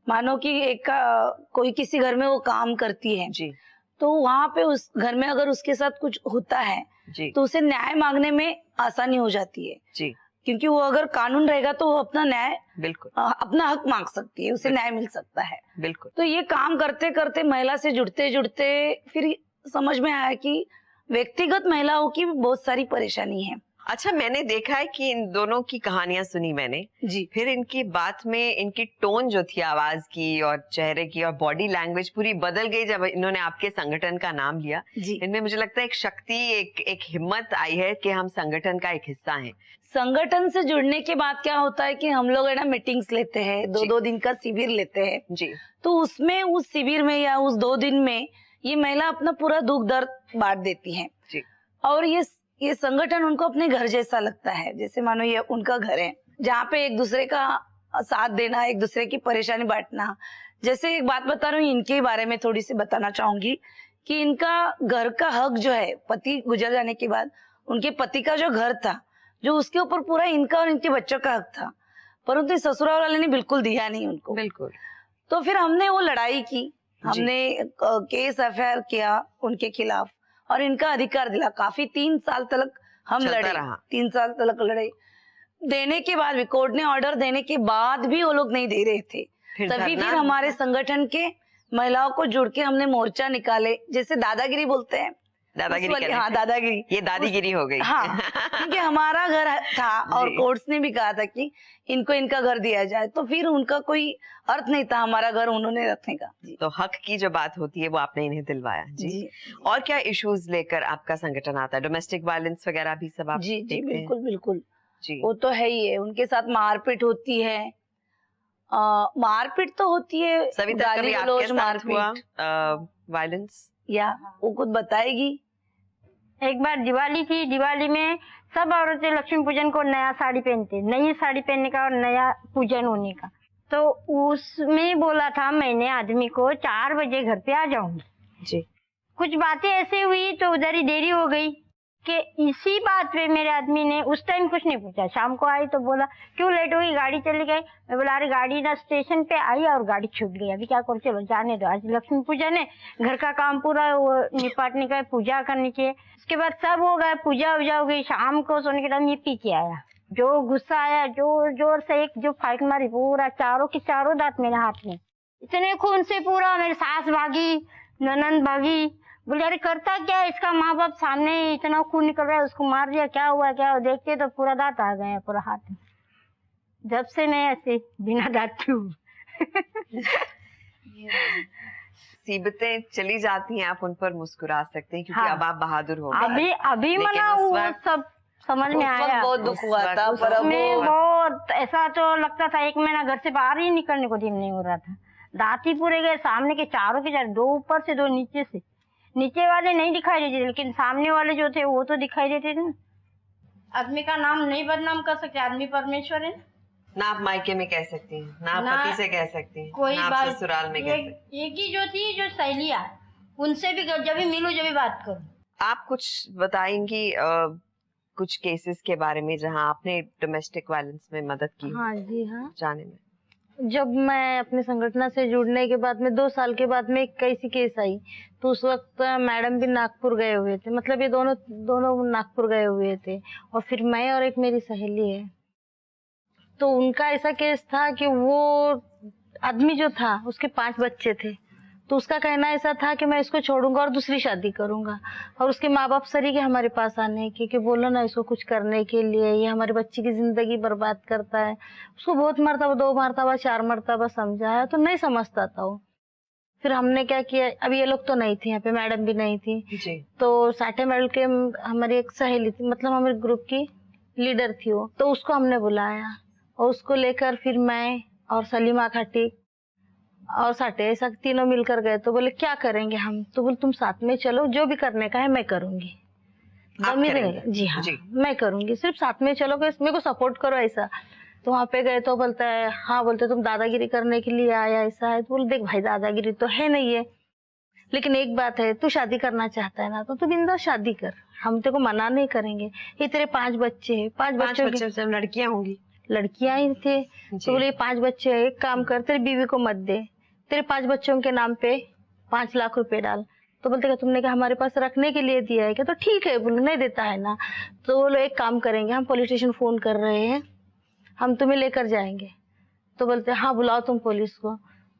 मानो कि कोई किसी घर में वो काम करती है जी, तो वहाँ पे उस घर में अगर उसके साथ कुछ होता है जी, तो उसे न्याय मांगने में आसानी हो जाती है जी, क्योंकि वो अगर कानून रहेगा तो वो अपना न्याय, बिल्कुल, अपना हक मांग सकती है, उसे न्याय मिल सकता है। बिल्कुल। तो ये काम करते करते महिला से जुड़ते जुड़ते फिर समझ में आया कि व्यक्तिगत महिलाओं की बहुत सारी परेशानी है। अच्छा, मैंने देखा है कि इन दोनों की कहानियां सुनी मैंने जी। फिर इनकी बात में इनकी टोन जो थी आवाज की और चेहरे की और बॉडी लैंग्वेज पूरी बदल गई जब इन्होंने आपके संगठन का नाम लिया। जी। इनमें मुझे लगता है एक शक्ति, एक हिम्मत आई है कि हम संगठन का एक हिस्सा हैं। संगठन से जुड़ने के बाद क्या होता है कि हम लोग है ना मीटिंग्स लेते हैं, जी। 2-2 दिन का शिविर लेते हैं। जी। तो उसमें उस शिविर में या उस 2 दिन में ये महिला अपना पूरा दुख दर्द बांट देती हैं। जी। और ये संगठन उनको अपने घर जैसा लगता है, जैसे मानो ये उनका घर है, जहाँ पे एक दूसरे का साथ देना, एक दूसरे की परेशानी बांटना। जैसे एक बात बता रही हूँ, इनके बारे में थोड़ी सी बताना चाहूंगी कि इनका घर का हक जो है, पति गुजर जाने के बाद उनके पति का जो घर था, जो उसके ऊपर पूरा इनका और इनके बच्चों का हक था, परंतु ससुराल वाले ने बिल्कुल दिया नहीं उनको। बिल्कुल। तो फिर हमने वो लड़ाई की, हमने केस एफआईआर किया उनके खिलाफ और इनका अधिकार दिला। काफी 3 साल तक हम लड़े, 3 साल तक लड़े। देने के बाद भी, कोर्ट ने ऑर्डर देने के बाद भी वो लोग नहीं दे रहे थे। तभी फिर हमारे संगठन के महिलाओं को जुड़ के हमने मोर्चा निकाले, जैसे दादागिरी बोलते हैं, दादागिरी। हाँ, दादागिरी, ये दादीगिरी हो गई। हाँ, क्योंकि हमारा घर था और कोर्ट्स ने भी कहा था कि इनको इनका घर दिया जाए, तो फिर उनका कोई अर्थ नहीं था हमारा घर उन्होंने रखने का। तो हक की जो बात होती है वो आपने इन्हें दिलवाया। जी। और क्या इश्यूज लेकर आपका संगठन आता है? डोमेस्टिक वायलेंस वगैरह भी सब आप जी देखते हैं? बिल्कुल बिल्कुल जी। वो तो है ही है। उनके साथ मारपीट होती है, मारपीट तो होती है, सविता, कभी आपके साथ हुआ वायलेंस? या वो खुद बताएगी। एक बार दिवाली थी, दिवाली में सब औरतें लक्ष्मी पूजन को नया साड़ी पहनते, नई साड़ी पहनने का और नया पूजन होने का। तो उसमें बोला था मैंने आदमी को 4 बजे घर पे आ जाऊंगी। जी। कुछ बातें ऐसे हुई तो उधर ही देरी हो गई कि इसी बात पे मेरे आदमी ने उस टाइम कुछ नहीं पूछा। शाम को आई तो बोला क्यों लेट हुई, गाड़ी चली गई। मैं बोला अरे गाड़ी ना स्टेशन पे आई और गाड़ी छूट गई, अभी क्या करो, चलो जाने दो, आज लक्ष्मी पूजन है, घर का काम पूरा वो निपाटने का, पूजा करने की। उसके बाद सब हो गया, पूजा वूजा हो गई। शाम को सोने के टाइम ये पी के आया, जो गुस्सा आया, जोर जोर से एक जो फाइट मारी, पूरा चारों के चारों दांत मेरे हाथ में, इतने खून से पूरा। मेरी सास भागी, ननंद भागी, बोले अरे करता क्या है, इसका माँ बाप सामने इतना खून निकल रहा है, उसको मार दिया, क्या हुआ क्या हुआ। देखते तो पूरा दांत आ गया पूरा हाथ में। जब से मैं ऐसे बिना दांत की हूँ। मुसीबतें चली जाती हैं, आप उन पर मुस्कुरा सकते हैं क्योंकि अब आप बहादुर हो गए। अभी मना वो सब समझ में आया। बहुत दुख हुआ था, पर अब बहुत ऐसा तो लगता था 1 महीना घर से बाहर ही निकलने को दिन नहीं हो रहा था। दांत ही पूरे गए, सामने के चारों के चार, 2 ऊपर से 2 नीचे से। नीचे वाले नहीं दिखाई देते लेकिन सामने वाले जो थे वो तो दिखाई देते थे। आदमी का नाम नहीं बदनाम कर सकते, आदमी परमेश्वर है ना। आप मायके में कह सकती हैं, ना आप पति से कह सकती हैं, कोई ना आप बात ससुराल में कह सकती हैं। एक ही जो थी, जो सहेलियां, उनसे भी जब भी मिलूं जब भी बात करूं। आप कुछ बताएंगी कुछ केसेस के बारे में जहां आपने डोमेस्टिक वायलेंस में मदद की? हाँ जी हाँ। जाने में जब मैं अपने संगठन से जुड़ने के बाद में 2 साल के बाद में एक ऐसी केस आई, तो उस वक्त मैडम भी नागपुर गए हुए थे, मतलब ये दोनों नागपुर गए हुए थे, और फिर मैं और एक मेरी सहेली है। तो उनका ऐसा केस था कि वो आदमी जो था उसके 5 बच्चे थे, तो उसका कहना ऐसा था कि मैं इसको छोड़ूंगा और दूसरी शादी करूंगा, और उसके माँ बाप सरी के हमारे पास आने की कि बोलो ना इसको कुछ करने के लिए, ये हमारे बच्ची की जिंदगी बर्बाद करता है। उसको बहुत मरतबा, 2 मरतबा 4 मरतबा समझाया तो नहीं समझता था वो। फिर हमने क्या किया, अब ये लोग तो नहीं थे यहाँ पे, मैडम भी नहीं थी जी। तो साठे मेडल के हमारी एक सहेली थी, मतलब हमारे ग्रुप की लीडर थी वो, तो उसको हमने बुलाया और उसको लेकर फिर मैं और सलीमा खाटी और साठे ऐसा तीनों मिलकर गए। तो बोले क्या करेंगे हम, तो बोले तुम साथ में चलो, जो भी करने का है मैं करूंगी। जी हाँ जी। मैं करूंगी, सिर्फ साथ में चलो, मेरे को सपोर्ट करो ऐसा। तो वहाँ पे गए तो बोलता है हाँ, बोलते तुम दादागिरी करने के लिए आया ऐसा है। तो बोले देख भाई दादागिरी तो है नहीं है, लेकिन एक बात है, तू शादी करना चाहता है ना तो तू बिंदास शादी कर, हम तेरे को मना नहीं करेंगे। ये तेरे 5 बच्चे हैं, 5 बच्चे सब लड़कियां होंगी, लड़कियां ही थे। तो बोले 5 बच्चे हैं, एक काम कर तेरी बीवी को मत दे, तेरे 5 बच्चों के नाम पे 5 लाख रुपए डाल। तो बोलते क्या तुमने क्या हमारे पास रखने के लिए दिया है क्या? तो ठीक है, बोले नहीं देता है ना। तो बोलो एक काम करेंगे, हम पुलिस स्टेशन फोन कर रहे हैं, हम तुम्हें लेकर जाएंगे। तो बोलते हाँ बुलाओ तुम पुलिस को।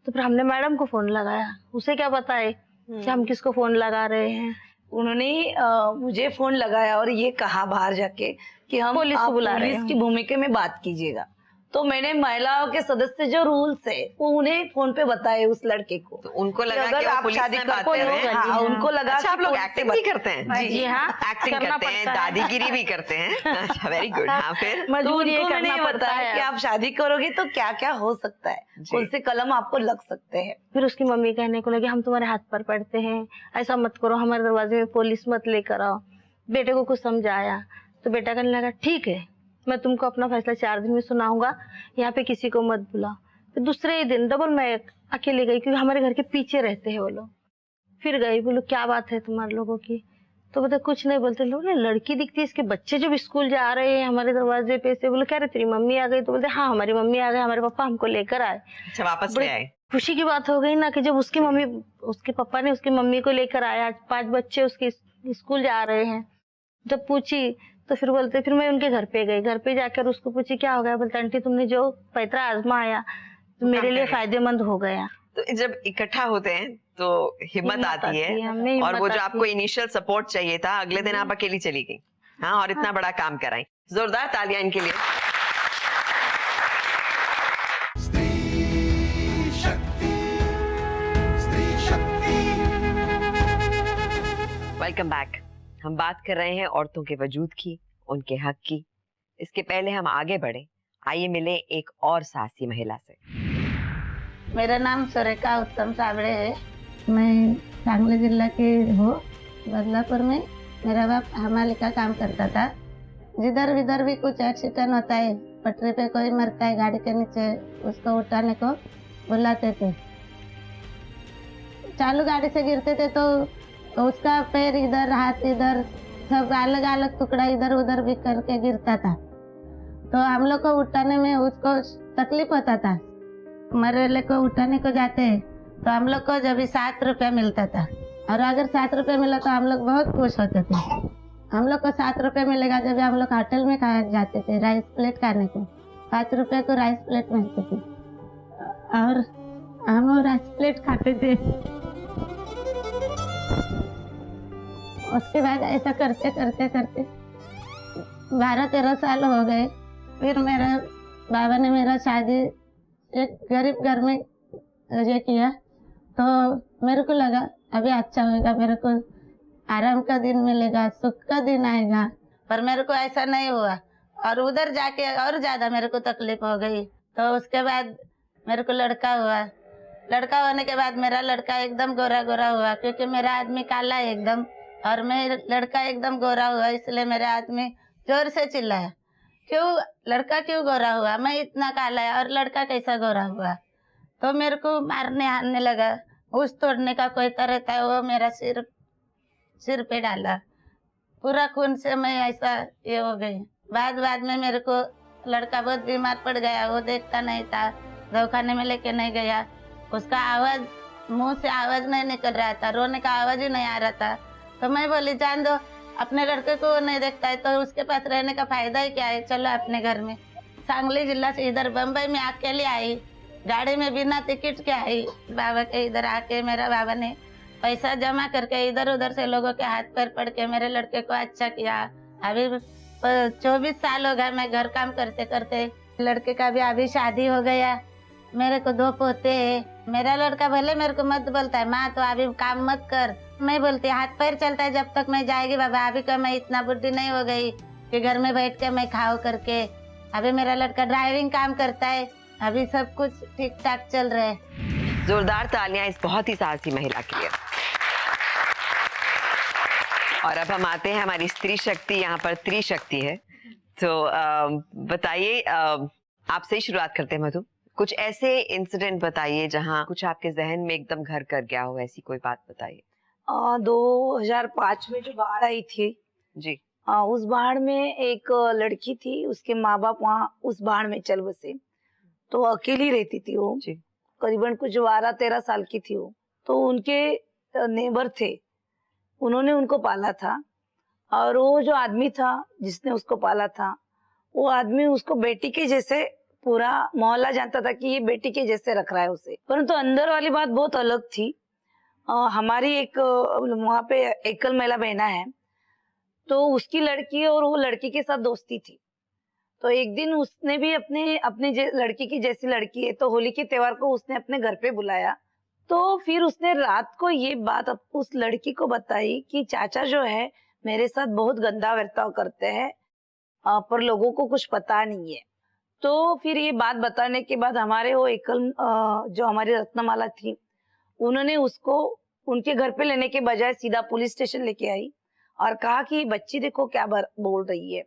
तो फिर हमने मैडम को फोन लगाया, उसे क्या बताए कि हम किसको फोन लगा रहे हैं। उन्होंने मुझे फोन लगाया और ये कहा बाहर जाके कि हम पुलिस को आप बुला रहे पुलिस हैं। की भूमिका में बात कीजिएगा। तो मैंने महिलाओं के सदस्य जो रूल्स है वो उन्हें फोन पे बताए उस लड़के को। तो उनको लगा अगर कि वो आप पुलिस शादी में कर बात कर रहे हैं। हाँ, उनको लगा अच्छा, आप कि लोग पुलिस एक्टिंग से भी करते हैं? जी हाँ, एक्टिंग करना करते हैं, पड़ता है। दादीगिरी भी करते हैं। अच्छा, वेरी गुड। हाँ, फिर तो मजबूरी उनको ये मैंने करना ये पड़ता बताया है। कि आप शादी करोगे तो क्या क्या हो सकता है, जी। कौन से कलम आपको लग सकते हैं। फिर उसकी मम्मी कहने को लगी हम तुम्हारे हाथ पर पड़ते हैं, ऐसा मत करो, हमारे दरवाजे में पुलिस मत लेकर आओ। बेटे को कुछ समझाया तो बेटा कहने लगा ठीक है, मैं तुमको अपना फैसला 4 दिन में सुनाऊंगा, यहाँ पे किसी को मत बुलाओ। फिर दूसरे ही दिन डबल मैं अकेले गई, क्योंकि हमारे घर के पीछे रहते हैं वो लोग। फिर गई, बोलो क्या बात है तुम्हारे लोगों की? तो बोलते कुछ नहीं। बोलते लोग लड़की दिखती है, इसके बच्चे जब स्कूल जा रहे हैं हमारे दरवाजे पे से। बोले कह रहे तेरी मम्मी आ गई? तो बोलते हाँ हमारी मम्मी आ गई, हमारे पापा हमको लेकर आए। अच्छा, वापस ले आए। खुशी की बात हो गई ना कि जब उसकी मम्मी, उसके पापा ने उसकी मम्मी को लेकर आया। 5 बच्चे उसके स्कूल जा रहे हैं। जब पूछी तो फिर बोलते फिर मैं उनके घर पे गई। घर पे जाकर उसको पूछी क्या हो गया? बोलते आंटी तुमने जो पैतरा आजमाया तो मेरे लिए फायदेमंद हो गया। तो जब इकट्ठा होते हैं तो हिम्मत आती है, हमें और वो हिम्मत जो आती आपको है। इनिशियल सपोर्ट चाहिए था, अगले दिन आप अकेली चली गई। हाँ, और इतना बड़ा काम कराई। जोरदार तालियां इनके लिए। Welcome back. हम बात कर रहे हैं औरतों के वजूद की, उनके हक की। इसके पहले हम आगे बढ़े, आइए मिले एक और साहसी महिला से। मेरा नाम सुरेखा उत्तम साबड़े है। मैं सांगली जिला के हूँ। बदलापुर में मेरा बाप हमाली का काम करता था। जिधर विधर भी कुछ एक्सीडेंट होता है, पटरी पे कोई मरता है गाड़ी के नीचे, उसको उठाने को बुलाते थे। चालू गाड़ी से गिरते थे तो उसका पैर इधर, हाथ इधर, सब अलग अलग टुकड़ा इधर उधर भी करके गिरता था। तो हम लोग को उठाने में उसको तकलीफ होता था। मरेले को उठाने को जाते तो हम लोग को जब 7 रुपया मिलता था, और अगर 7 रुपया मिला तो हम लोग बहुत खुश होते थे। हम लोग को 7 रुपया मिलेगा जब हम लोग होटल में खाए जाते थे राइस प्लेट खाने को। 5 रुपये को राइस प्लेट मिलती थी और हम वो राइस प्लेट खाते थे। उसके बाद ऐसा करते करते करते 12-13 साल हो गए। फिर मेरा बाबा ने मेरा शादी एक गरीब घर में ये किया, तो मेरे को लगा अभी अच्छा होगा, मेरे को आराम का दिन मिलेगा, सुख का दिन आएगा। पर मेरे को ऐसा नहीं हुआ, और उधर जाके और ज़्यादा मेरे को तकलीफ हो गई। तो उसके बाद मेरे को लड़का हुआ। लड़का होने के बाद मेरा लड़का एकदम गोरा गोरा हुआ, क्योंकि मेरा आदमी काला है एकदम, और मैं लड़का एकदम गोरा हुआ। इसलिए मेरा आदमी जोर से चिल्लाया, क्यों लड़का क्यों गोरा हुआ? मैं इतना काला है और लड़का कैसा गोरा हुआ? तो मेरे को मारने हारने लगा। उस तोड़ने का कोई तरह था, वो मेरा सिर पे डाला। पूरा खून से मैं ऐसा ये हो गई। बाद में मेरे को लड़का बहुत बीमार पड़ गया। वो देखता नहीं था, दवाखाने में लेके नहीं गया। उसका आवाज, मुंह से आवाज नहीं निकल रहा था, रोने का आवाज ही नहीं आ रहा था। तो मैं बोली जान दो, अपने लड़के को नहीं देखता है तो उसके पास रहने का फायदा ही क्या है, चलो अपने घर में। सांगली जिला से इधर बम्बई में अकेले आई, गाड़ी में बिना टिकट के आई। बाबा के इधर आके मेरा बाबा ने पैसा जमा करके इधर उधर से लोगों के हाथ पैर पड़ के मेरे लड़के को अच्छा किया। अभी 24 साल हो गए मैं घर काम करते करते। लड़के का भी अभी शादी हो गया। मेरे को 2 पोते हैं। मेरा लड़का भले मेरे को मत बोलता है माँ तो अभी काम मत कर, मैं बोलती हाथ पैर चलता है जब तक मैं जाएगी बाबा। अभी का मैं इतना बुढ़ी नहीं हो गई कि घर में बैठ के मैं खाओ करके। अभी मेरा लड़का ड्राइविंग काम करता है। अभी सब कुछ ठीक ठाक चल रहा है। जोरदार तालियां इस बहुत ही साहसी महिला के लिए। और अब हम आते हैं हमारी स्त्री शक्ति, यहाँ पर त्रिशक्ति है। तो बताइए, आपसे ही शुरुआत करते हैं मधु। कुछ ऐसे इंसिडेंट बताइए जहाँ कुछ आपके जहन में एकदम घर कर गया हो, ऐसी कोई बात बताइए। 2005 में जो बाढ़ आई थी जी, उस बाढ़ में एक लड़की थी, उसके माँ बाप वहाँ उस बाढ़ में चल बसे, तो अकेली रहती थी वो जी। करीबन कुछ 12-13 साल की थी वो। तो उनके नेबर थे, उन्होंने उनको पाला था, और वो जो आदमी था जिसने उसको पाला था, वो आदमी उसको बेटी के जैसे, पूरा मोहल्ला जानता था कि ये बेटी के जैसे रख रहा है उसे। परंतु अंदर वाली बात बहुत अलग थी। हमारी एक वहाँ पे एकल महिला बहना है, तो उसकी लड़की और वो लड़की के साथ दोस्ती थी। तो एक दिन उसने भी अपने लड़की की जैसी लड़की है, तो होली के त्योहार को उसने अपने घर पे बुलाया। तो फिर उसने रात को ये बात उस लड़की को बताई कि चाचा जो है मेरे साथ बहुत गंदा बर्ताव करते हैं, पर लोगों को कुछ पता नहीं है। तो फिर ये बात बताने के बाद हमारे वो एकल जो हमारी रत्नमाला थी, उन्होंने उसको उनके घर पे लेने के बजाय सीधा पुलिस स्टेशन लेके आई और कहा कि बच्ची देखो क्या बोल रही है।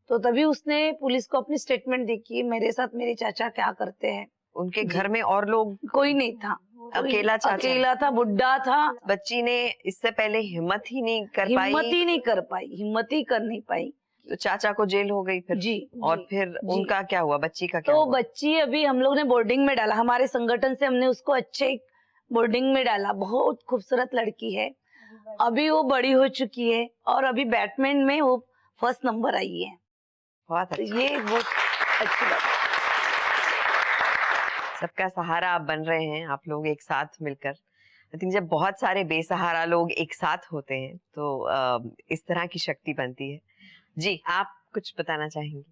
तो तभी उसने पुलिस को अपनी स्टेटमेंट दी कि मेरे साथ मेरे चाचा क्या करते हैं। उनके घर में और लोग कोई नहीं था, अकेला चाचा? अकेला था, बुढ़ा था। बच्ची ने इससे पहले हिम्मत ही नहीं कर पाई। तो चाचा को जेल हो गई फिर? जी। और जी, फिर जी। उनका क्या हुआ, बच्ची का क्या तो हुआ? बच्ची अभी हम लोग ने बोर्डिंग में डाला, हमारे संगठन से हमने उसको अच्छे बोर्डिंग में डाला। बहुत खूबसूरत लड़की है, अभी वो बड़ी हो चुकी है और अभी बैटमैन में वो फर्स्ट नंबर आई है। बहुत तो अच्छा। ये बहुत अच्छी बात है। सबका सहारा आप बन रहे हैं, आप लोग एक साथ मिलकर। आई थिंक जब बहुत सारे बेसहारा लोग एक साथ होते हैं तो इस तरह की शक्ति बनती है। जी, आप कुछ बताना चाहेंगी?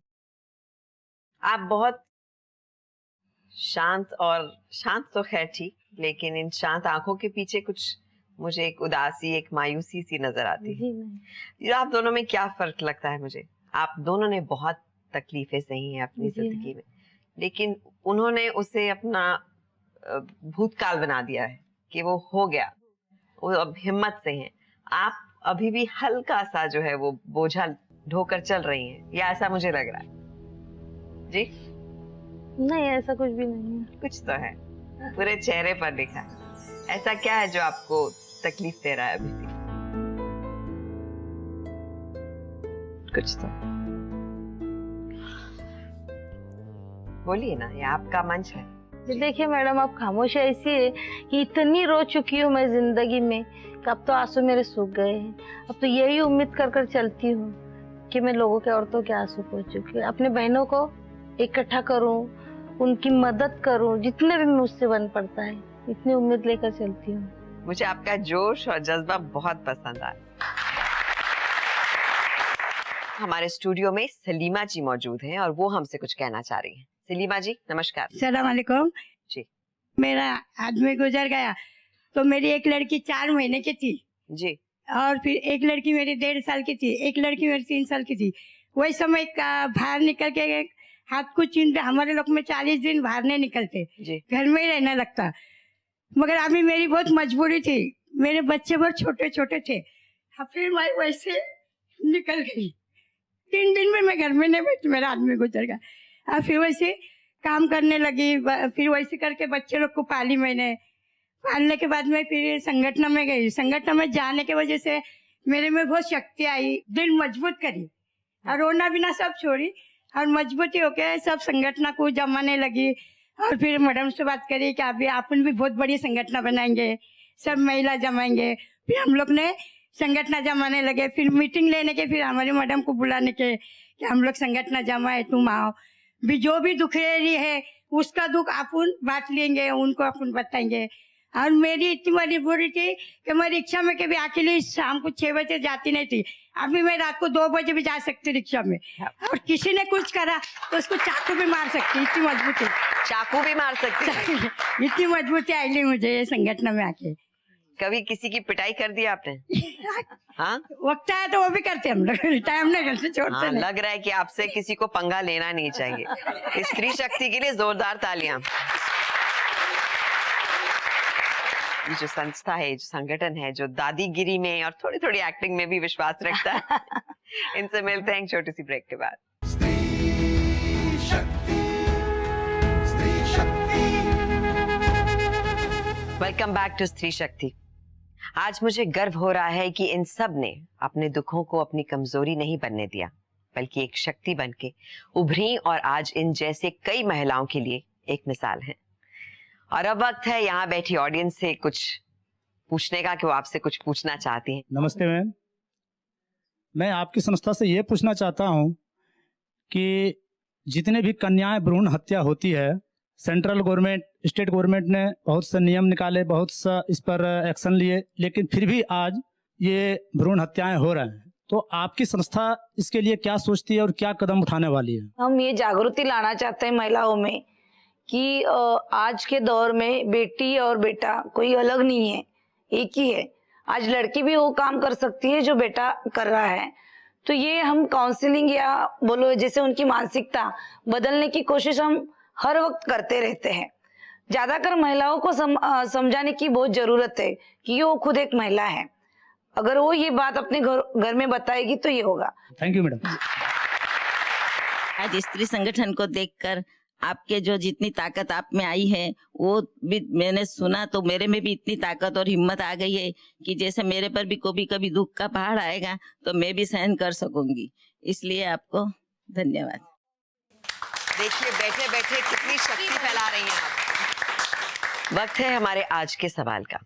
आप बहुत शांत तो खैर ठीक, लेकिन इन शांत आंखों के पीछे कुछ मुझे एक उदासी, एक मायूसी सी नजर आती है। ये आप दोनों में क्या फर्क लगता है मुझे? आप दोनों ने बहुत तकलीफें सही हैं अपनी जिंदगी में, लेकिन उन्होंने उसे अपना भूतकाल बना दिया है कि वो हो गया, वो अब हिम्मत से हैं। आप अभी भी हल्का सा जो है वो बोझा ढोकर चल रही हैं, या ऐसा मुझे लग रहा है? जी नहीं, ऐसा कुछ भी नहीं है। कुछ तो है, पूरे चेहरे पर लिखा है। ऐसा क्या है जो आपको तकलीफ दे रहा है अभी भी? कुछ तो बोलिए ना, ये आपका मंच है। देखिए मैडम, आप खामोशी ऐसी है कि इतनी रो चुकी हूँ मैं जिंदगी में कि अब तो आंसू मेरे सूख गए हैं। अब तो यही उम्मीद कर कर चलती हूँ कि मैं लोगों के औरतों के आंसू पोंछ चुकी हूँ, अपने बहनों को इकट्ठा करूँ, उनकी मदद करूँ, जितने भी मुझसे बन पड़ता है, इतनी उम्मीद लेकर चलती हूँ। मुझे आपका जोश और जज्बा बहुत पसंद आया। हमारे स्टूडियो में सलीमा जी मौजूद हैं और वो हमसे कुछ कहना चाह रही हैं। सलीमा जी नमस्कार। सलाम अलैकुम जी। मेरा आदमी गुजर गया तो मेरी एक लड़की 4 महीने की थी जी। और फिर एक लड़की मेरी 1.5 साल की थी, एक लड़की मेरी 3 साल की थी। वही समय बाहर निकल के हाथ को चीन, हमारे लोग में 40 दिन बाहर नहीं निकलते, घर में ही रहना लगता। मगर अभी मेरी बहुत मजबूरी थी, मेरे बच्चे बहुत छोटे छोटे थे। फिर मैं वैसे निकल गई, 3 दिन में मैं घर में नहीं बैठी, मेरा आदमी गुजर गया। फिर वैसे काम करने लगी, फिर वैसे करके बच्चे लोग को पाली मैंने। पालने के बाद में फिर संगठन में गई। संगठन में जाने की वजह से मेरे में बहुत शक्ति आई, दिल मजबूत करी और रोना बिना सब छोड़ी और मजबूती होके सब संगठन को जमाने लगी। और फिर मैडम से बात करी कि अभी अपन भी बहुत बड़ी संगठन बनाएंगे, सब महिला जमाएंगे। फिर हम लोग ने संगठन जमाने लगे, फिर मीटिंग लेने के, फिर हमारी मैडम को बुलाने के कि हम लोग संगठन जमाए, तुम आओ, भी जो भी दुख रही है उसका दुख अपन बांट लेंगे, उनको अपन बताएंगे। और मेरी इतनी मजबूरी थी कि मैं रिक्शा में कभी अकेली शाम को 6 बजे जाती नहीं थी, अभी मैं रात को 2 बजे भी जा सकती रिक्शा में। और किसी ने कुछ करा तो उसको चाकू भी मार सकती, इतनी मजबूती। चाकू भी मार सकती? इतनी मजबूती आई मुझे ये संगठन में आके। कभी किसी की पिटाई कर दी आपने? हाँ, वक्त आया तो वो भी करते हम लोग, टाइम नहीं करते, छोड़ते नहीं। लग रहा है कि आपसे किसी को पंगा लेना नहीं चाहिए। स्त्री शक्ति के लिए जोरदार तालियां। ये जो संस्था है, जो संगठन है, जो दादीगिरी में और थोड़ी थोड़ी एक्टिंग में भी विश्वास रखता है, इनसे मिलते हैं छोटी सी ब्रेक के बाद। वेलकम बैक टू स्त्री शक्ति। आज मुझे गर्व हो रहा है कि इन सब ने अपने दुखों को अपनी कमजोरी नहीं बनने दिया, बल्कि एक शक्ति बनके उभरी और आज इन जैसे कई महिलाओं के लिए एक मिसाल है। और अब वक्त है यहाँ बैठी ऑडियंस से कुछ पूछने का कि वो आपसे कुछ पूछना चाहती हैं। नमस्ते मैम, मैं आपकी संस्था से ये पूछना चाहता हूँ कि जितने भी कन्याएं भ्रूण हत्या होती है, सेंट्रल गवर्नमेंट, स्टेट गवर्नमेंट ने बहुत से नियम निकाले, बहुत सा इस पर एक्शन लिए, लेकिन फिर भी आज ये भ्रूण हत्याएं हो रहे हैं। तो आपकी संस्था इसके लिए क्या सोचती है और क्या कदम उठाने वाली है? हम ये जागृति लाना चाहते हैं महिलाओं में कि आज के दौर में बेटी और बेटा कोई अलग नहीं है, एक ही है। आज लड़की भी वो काम कर सकती है जो बेटा कर रहा है। तो ये हम काउंसलिंग या बोलो जैसे उनकी मानसिकता बदलने की कोशिश हम हर वक्त करते रहते हैं। ज्यादातर महिलाओं को समझाने की बहुत जरूरत है कि वो खुद एक महिला है। अगर वो ये बात अपने घर में बताएगी तो ये होगा। Thank you madam. आज स्त्री संगठन को देखकर आपके जो जितनी ताकत आप में आई है वो भी मैंने सुना, तो मेरे में भी इतनी ताकत और हिम्मत आ गई है कि जैसे मेरे पर भी कभी कभी दुख का पहाड़ आएगा तो मैं भी सहन कर सकूंगी। इसलिए आपको धन्यवाद। देखिए बैठे बैठे कितनी शक्ति फैला रही हैं आप। वक्त है हमारे आज के सवाल का।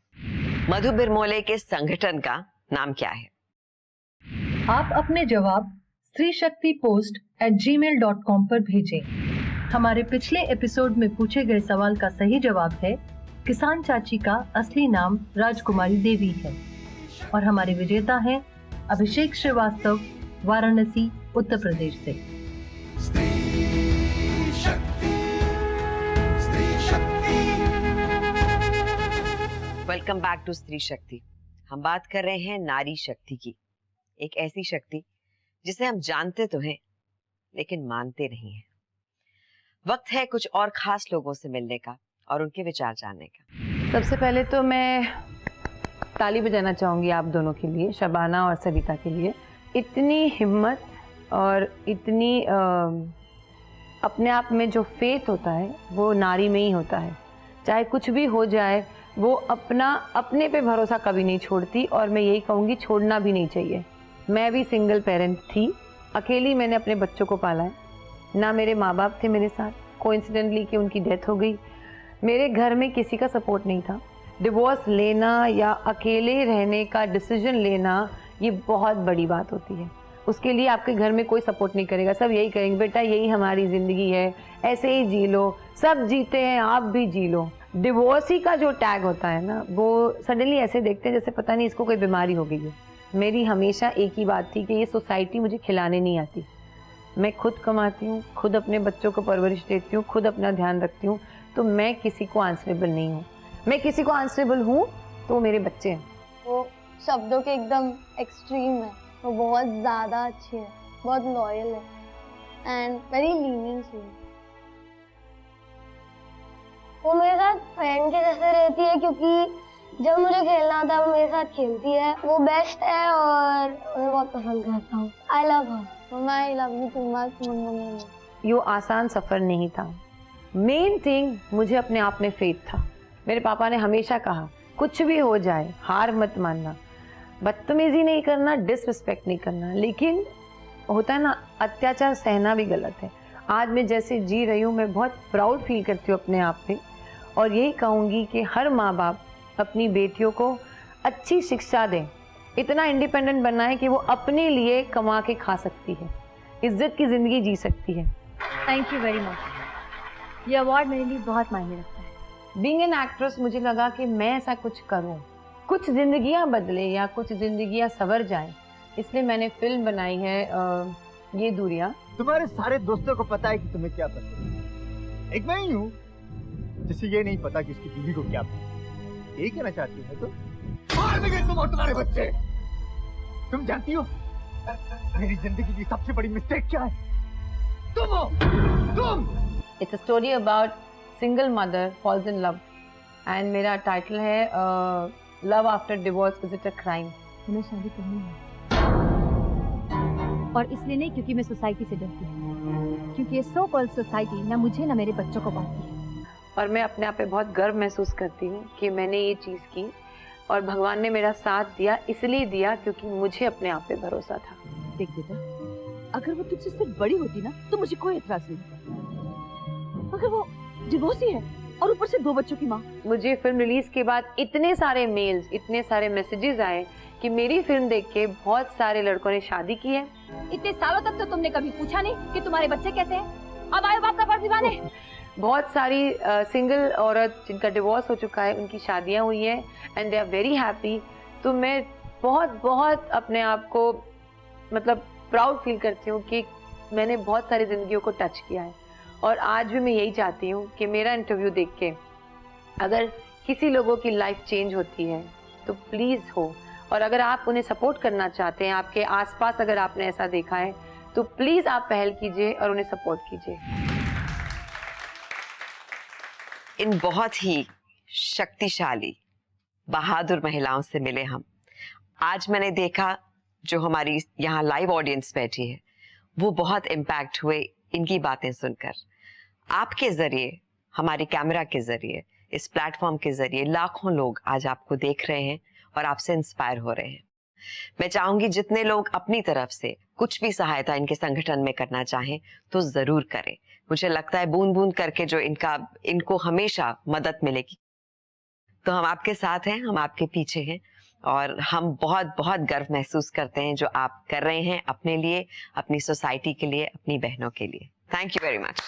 मधु बिरमोले के संगठन का नाम क्या है? आप अपने जवाब strishaktipost@gmail.com पर भेजें। हमारे पिछले एपिसोड में पूछे गए सवाल का सही जवाब है किसान चाची का असली नाम राजकुमारी देवी है और हमारे विजेता हैं अभिषेक श्रीवास्तव, वाराणसी, उत्तर प्रदेश से। वेलकम बैक टू स्त्री शक्ति। हम बात कर रहे हैं नारी शक्ति की, एक ऐसी शक्ति जिसे हम जानते तो हैं लेकिन मानते नहीं हैं। वक्त है कुछ और खास लोगों से मिलने का और उनके विचार जानने का। सबसे पहले तो मैं ताली बजाना चाहूँगी आप दोनों के लिए, शबाना और सविता के लिए। इतनी हिम्मत और इतनी अपने आप में जो फेथ होता है वो नारी में ही होता है। चाहे कुछ भी हो जाए वो अपने पे भरोसा कभी नहीं छोड़ती और मैं यही कहूँगी छोड़ना भी नहीं चाहिए। मैं भी सिंगल पेरेंट थी, अकेली मैंने अपने बच्चों को पाला है। ना मेरे माँ बाप थे मेरे साथ, कोइंसिडेंटली कि उनकी डेथ हो गई। मेरे घर में किसी का सपोर्ट नहीं था। डिवोर्स लेना या अकेले रहने का डिसीजन लेना ये बहुत बड़ी बात होती है। उसके लिए आपके घर में कोई सपोर्ट नहीं करेगा। सब यही कहेंगे बेटा यही हमारी ज़िंदगी है, ऐसे ही जी लो, सब जीते हैं आप भी जी लो। डिवोर्सी का जो टैग होता है ना वो सडनली ऐसे देखते हैं जैसे पता नहीं इसको कोई बीमारी हो गई है। मेरी हमेशा एक ही बात थी कि ये सोसाइटी मुझे खिलाने नहीं आती। मैं खुद कमाती हूँ, खुद अपने बच्चों को परवरिश देती हूँ, खुद अपना ध्यान रखती हूँ, तो मैं किसी को आंसरेबल नहीं हूँ। मैं किसी को आंसरेबल हूँ तो वो मेरे बच्चे हैं। वो शब्दों के एकदम एक्सट्रीम है, वो बहुत ज़्यादा अच्छी है, बहुत लॉयल है एंड वेरी लीनियंट है। वो मेरे साथ फ्रेंड के जैसे रहती है क्योंकि जब मुझे खेलना था वो मेरे साथ खेलती है। वो बेस्ट है और मैं बहुत पसंद करता हूँ। I love her, I love you too much mama. ये आसान सफ़र नहीं था। मेन थिंग मुझे अपने आप में फेथ था। मेरे पापा ने हमेशा कहा कुछ भी हो जाए हार मत मानना, बदतमीजी नहीं करना, डिसरिस्पेक्ट नहीं करना। लेकिन होता है ना, अत्याचार सहना भी गलत है। आज मैं जैसे जी रही हूँ मैं बहुत प्राउड फील करती हूँ अपने आप पे और यही कहूँगी कि हर माँ बाप अपनी बेटियों को अच्छी शिक्षा दें, इतना इंडिपेंडेंट बनाएं कि वो अपने लिए कमा के खा सकती है, इज्जत की ज़िंदगी जी सकती है। Thank you very much. ये अवार्ड मेरे लिए बहुत मायने रखता है। बीइंग एन एक्ट्रेस मुझे लगा कि मैं ऐसा कुछ करूं, कुछ जिंदगियां बदले या कुछ जिंदगियां संवर जाएं, इसलिए मैंने फिल्म बनाई है ये दूरियां। तुम्हारे सारे दोस्तों को पता है कि तुम्हें क्या पसंद है, एक मैं ही हूँ जिसे ये नहीं पता कि उसकी बीवी को क्या पसंद है। ये कहना चाहती है तो मार देंगे तुम और तुम्हारे बच्चे। तुम जानती हो मेरी जिंदगी की सबसे बड़ी मिस्टेक क्या है? तुम। It's a story about single mother falls in love and मेरा टाइटल है love after divorce, is it a crime. तुम्हें शादी करनी है और इसलिए नहीं क्योंकि मैं सोसाइटी से डरती हूँ, क्योंकि ये सो कॉल्ड सोसाइटी ना मुझे ना मेरे बच्चों को पालती है। और मैं अपने आप पे बहुत गर्व महसूस करती हूँ कि मैंने ये चीज़ की और भगवान ने मेरा साथ दिया, इसलिए दिया क्योंकि मुझे अपने आप पे भरोसा था। देख बेटा, अगर वो तुझसे सिर्फ बड़ी होती ना तो मुझे कोई एतराज नहीं था। अगर वो डिवोर्सी है और ऊपर से 2 बच्चों की माँ। मुझे फिल्म रिलीज के बाद इतने सारे मेल्स, इतने सारे मैसेजेस आए कि मेरी फिल्म देख के बहुत सारे लड़कों ने शादी की है। इतने सालों तक तो तुमने कभी पूछा नहीं कि तुम्हारे बच्चे कैसे हैं? अब आए बाप का फर्ज निभाने। बहुत सारी सिंगल औरत जिनका डिवोर्स हो चुका है, उनकी शादियां हुई हैं and they are very happy. तो मैं बहुत बहुत अपने आप को मतलब प्राउड फील करती हूँ कि मैंने बहुत सारी ज़िंदगियों को टच किया है। और आज भी मैं यही चाहती हूँ कि मेरा इंटरव्यू देख के अगर किसी लोगों की लाइफ चेंज होती है तो प्लीज़ हो, और अगर आप उन्हें सपोर्ट करना चाहते हैं, आपके आसपास अगर आपने ऐसा देखा है तो प्लीज़ आप पहल कीजिए और उन्हें सपोर्ट कीजिए। इन बहुत ही शक्तिशाली बहादुर महिलाओं से मिले हम। आज मैंने देखा जो हमारी यहाँ लाइव ऑडियंस बैठी है वो बहुत इम्पैक्ट हुए इनकी बातें सुनकर। आपके जरिए, हमारे कैमरा के जरिए, इस प्लेटफॉर्म के जरिए लाखों लोग आज आपको देख रहे हैं और आपसे इंस्पायर हो रहे हैं। मैं चाहूंगी जितने लोग अपनी तरफ से कुछ भी सहायता इनके संगठन में करना चाहें तो जरूर करें। मुझे लगता है बूंद बूंद करके जो इनको हमेशा मदद मिलेगी। तो हम आपके साथ हैं, हम आपके पीछे हैं और हम बहुत बहुत गर्व महसूस करते हैं जो आप कर रहे हैं अपने लिए, अपनी सोसाइटी के लिए, अपनी बहनों के लिए। Thank you very much.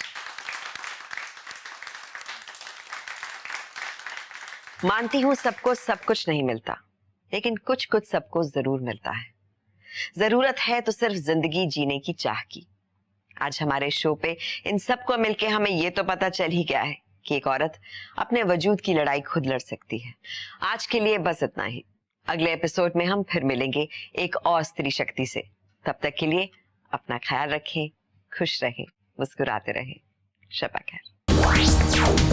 मानती हूं सबको सब कुछ नहीं मिलता, लेकिन कुछ कुछ सबको जरूर मिलता है। जरूरत है तो सिर्फ जिंदगी जीने की चाह की। आज हमारे शो पे इन सबको मिलके हमें ये तो पता चल ही गया है कि एक औरत अपने वजूद की लड़ाई खुद लड़ सकती है। आज के लिए बस इतना ही। अगले एपिसोड में हम फिर मिलेंगे एक और स्त्री शक्ति से। तब तक के लिए अपना ख्याल रखें, खुश रहें, मुस्कुराते रहें। शब्बा खैर।